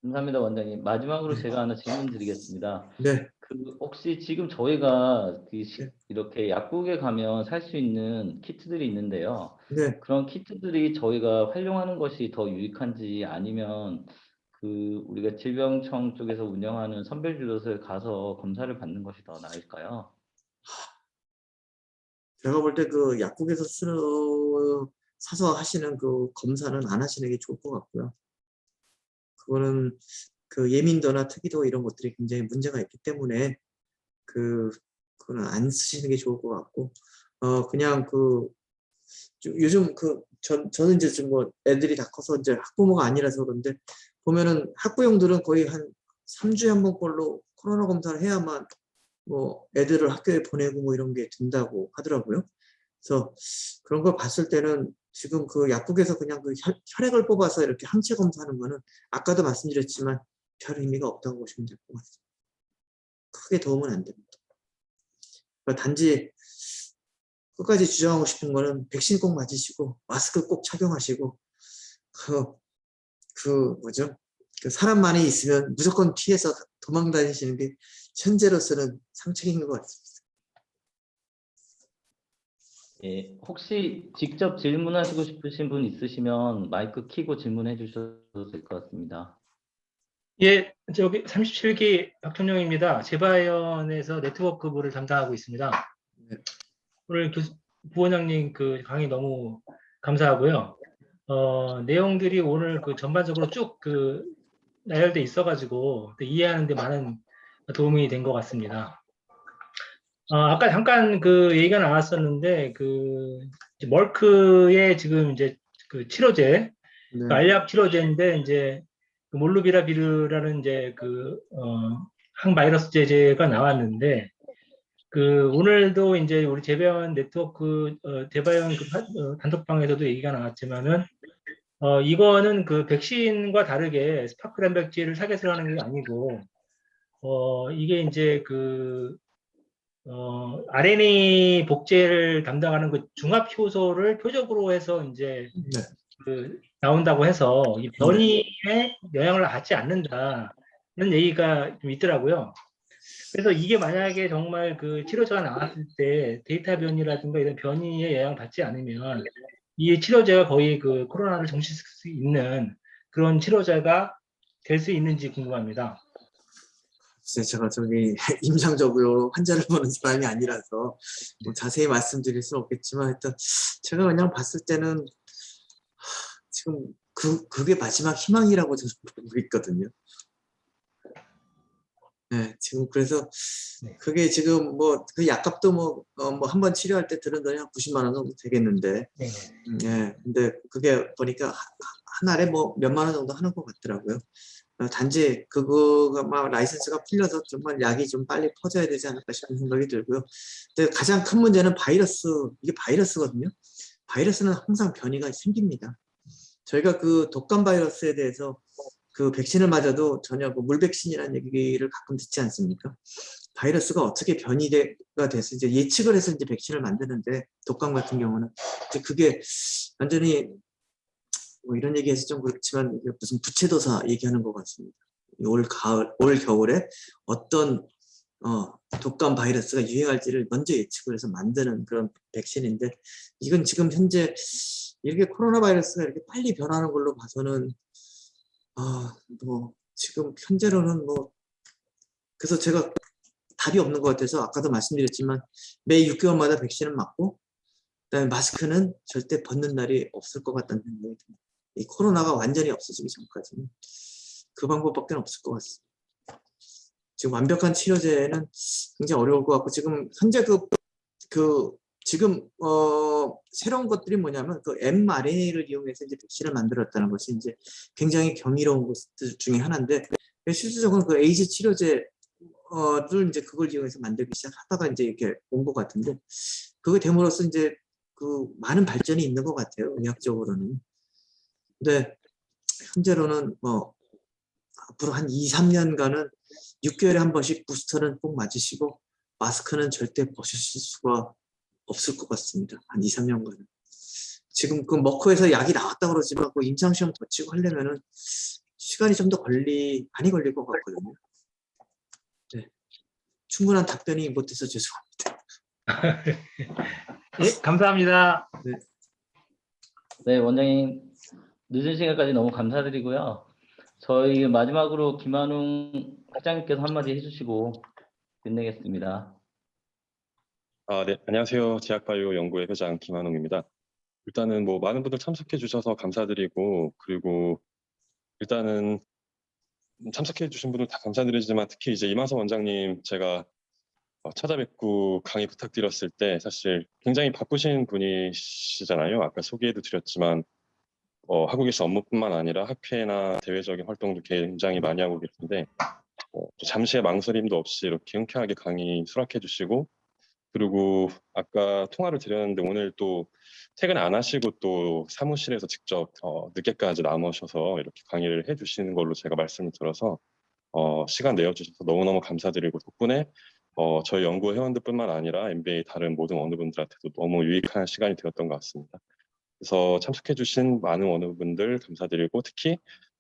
감사합니다, 원장님. 마지막으로 네. 제가 하나 질문 드리겠습니다. 네. 그 혹시 지금 저희가 네. 이렇게 약국에 가면 살 수 있는 키트들이 있는데요. 네. 그런 키트들이 저희가 활용하는 것이 더 유익한지 아니면 그 우리가 질병청 쪽에서 운영하는 선별진료소에 가서 검사를 받는 것이 더 나을까요? 제가 볼 때 그 약국에서 사서 하시는 그 검사는 안 하시는 게 좋을 것 같고요. 그거는 그 예민도나 특이도 이런 것들이 굉장히 문제가 있기 때문에 그거는 안 쓰시는 게 좋을 것 같고 그냥 요즘 저는 이제 좀 뭐 애들이 다 커서 이제 학부모가 아니라서 그런데 보면은 학부형들은 거의 한 3주에 한 번꼴로 코로나 검사를 해야만 뭐 애들을 학교에 보내고 뭐 이런 게 된다고 하더라고요. 그래서 그런 걸 봤을 때는 지금 그 약국에서 그냥 그 혈액을 뽑아서 이렇게 항체 검사하는 거는 아까도 말씀드렸지만 별 의미가 없다고 보시면 될 것 같습니다. 크게 도움은 안 됩니다. 그러니까 단지 끝까지 주장하고 싶은 거는 백신 꼭 맞으시고 마스크 꼭 착용하시고 그, 뭐죠? 그 사람 많이 있으면 무조건 피해서 도망 다니시는 게 현재로서는 상책인 것 같습니다. 예, 혹시 직접 질문하시고 싶으신 분 있으시면 마이크 켜고 질문해 주셔도 될 것 같습니다. 예, 저기 37기 박천용입니다. 제바이언에서 네트워크부를 담당하고 있습니다. 네. 오늘 부원장님 그 강의 너무 감사하고요. 내용들이 오늘 그 전반적으로 쭉 나열돼 있어가지고 이해하는 데 많은 도움이 된 것 같습니다. 아까 잠깐 그 얘기가 나왔었는데 멀크의 지금 이제 그 치료제, 네. 그 알약 치료제인데 이제 그 몰루비라비르라는 이제 항바이러스 제제가 나왔는데 오늘도 이제 우리 재배원 네트워크 재배원 단톡방에서도 얘기가 나왔지만은 이거는 그 백신과 다르게 스파크렌백지를 타겟으로 하는 게 아니고 이게 이제 RNA 복제를 담당하는 그 중합 효소를 표적으로 해서 이제 네. 나온다고 해서 이 변이에 영향을 받지 않는다는 얘기가 좀 있더라고요. 그래서 이게 만약에 정말 그 치료제가 나왔을 때 데이터 변이라든가 이런 변이에 영향을 받지 않으면 이 치료제가 거의 그 코로나를 정식할 수 있는 그런 치료제가 될 수 있는지 궁금합니다. 글쎄, 제가 저기 임상적으로 환자를 보는 사람이 아니라서 뭐 자세히 말씀드릴 수는 없겠지만 일단 제가 그냥 봤을 때는 지금 그게 마지막 희망이라고 저는 보고 있거든요. 네, 지금 그래서 네. 그게 지금 뭐 그 약값도 뭐 한 번 치료할 때 드는 돈이 한 90만 원 정도 되겠는데, 네. 예, 근데 그게 보니까 한 알에 뭐 몇만 원 정도 하는 것 같더라고요. 단지 그거가 막 라이센스가 풀려서 정말 약이 좀 빨리 퍼져야 되지 않을까 싶은 생각이 들고요. 근데 가장 큰 문제는 이게 바이러스거든요. 바이러스는 항상 변이가 생깁니다. 저희가 그 독감 바이러스에 대해서 그 백신을 맞아도 전혀 그 물백신이라는 얘기를 가끔 듣지 않습니까? 바이러스가 어떻게 변이가 돼서 이제 예측을 해서 이제 백신을 만드는데 독감 같은 경우는 이제 그게 완전히 뭐 이런 얘기해서 좀 그렇지만 이게 무슨 부채도사 얘기하는 것 같습니다. 올 겨울에 어떤 독감 바이러스가 유행할지를 먼저 예측을 해서 만드는 그런 백신인데 이건 지금 현재 이렇게 코로나 바이러스가 이렇게 빨리 변하는 걸로 봐서는 뭐 지금 현재로는 뭐 그래서 제가 답이 없는 것 같아서 아까도 말씀드렸지만 매 6개월마다 백신을 맞고 그다음에 마스크는 절대 벗는 날이 없을 것 같다는 생각이 듭니다. 이 코로나가 완전히 없어지기 전까지는 그 방법밖에 없을 것 같습니다. 지금 완벽한 치료제는 굉장히 어려울 것 같고 지금 현재 지금 새로운 것들이 뭐냐면 그 mRNA를 이용해서 이제 백신을 만들었다는 것이 이제 굉장히 경이로운 것들 중에 하나인데 실질적으로 그 에이즈 치료제를 이제 그걸 이용해서 만들기 시작하다가 이제 이렇게 온 것 같은데 그게 됨으로써 이제 그 많은 발전이 있는 것 같아요, 의학적으로는. 근데 현재로는 뭐 앞으로 한 2, 3년간은 6개월에 한 번씩 부스터는 꼭 맞으시고 마스크는 절대 벗으실 수가 없을 것 같습니다. 한 2, 3년간은. 지금 그 머커에서 약이 나왔다 그러지만 그 임상시험 거치고 하려면은 시간이 좀 더 많이 걸릴 것 같거든요. 네. 충분한 답변이 못해서 죄송합니다. 예, 감사합니다. 네, 원장님 늦은 시간까지 너무 감사드리고요. 저희 마지막으로 김한웅 회장님께서 한마디 해주시고 끝내겠습니다. 네, 안녕하세요. 제약바이오 연구회 회장 김한웅입니다. 일단은 뭐 많은 분들 참석해 주셔서 감사드리고, 그리고 일단은 참석해 주신 분들 다 감사드리지만 특히 이제 이만석 원장님 제가 찾아뵙고 강의 부탁드렸을 때 사실 굉장히 바쁘신 분이시잖아요. 아까 소개해도 드렸지만 한국에서 업무뿐만 아니라 학회나 대외적인 활동도 굉장히 많이 하고 계신데 또 잠시의 망설임도 없이 이렇게 흔쾌하게 강의 수락해 주시고, 그리고 아까 통화를 드렸는데 오늘 또 퇴근 안 하시고 또 사무실에서 직접 늦게까지 남으셔서 이렇게 강의를 해주시는 걸로 제가 말씀을 들어서 시간 내어주셔서 너무너무 감사드리고, 덕분에 저희 연구 회원들뿐만 아니라 MBA 다른 모든 원우분들한테도 너무 유익한 시간이 되었던 것 같습니다. 그래서 참석해주신 많은 원우분들 감사드리고, 특히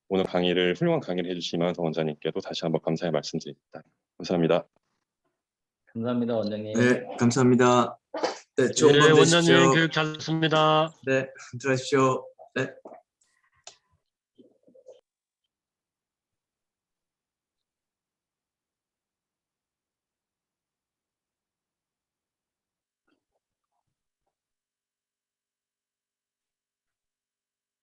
오늘 훌륭한 강의를 해주신 이만석 원장님께도 다시 한번 감사의 말씀드립니다. 감사합니다. 감사합니다, 원장님. 네, 감사합니다. 네, 좋은 네, 밤 원장님 되십시오. 교육 잘 듣습니다. 네, 들어가십시오. 네.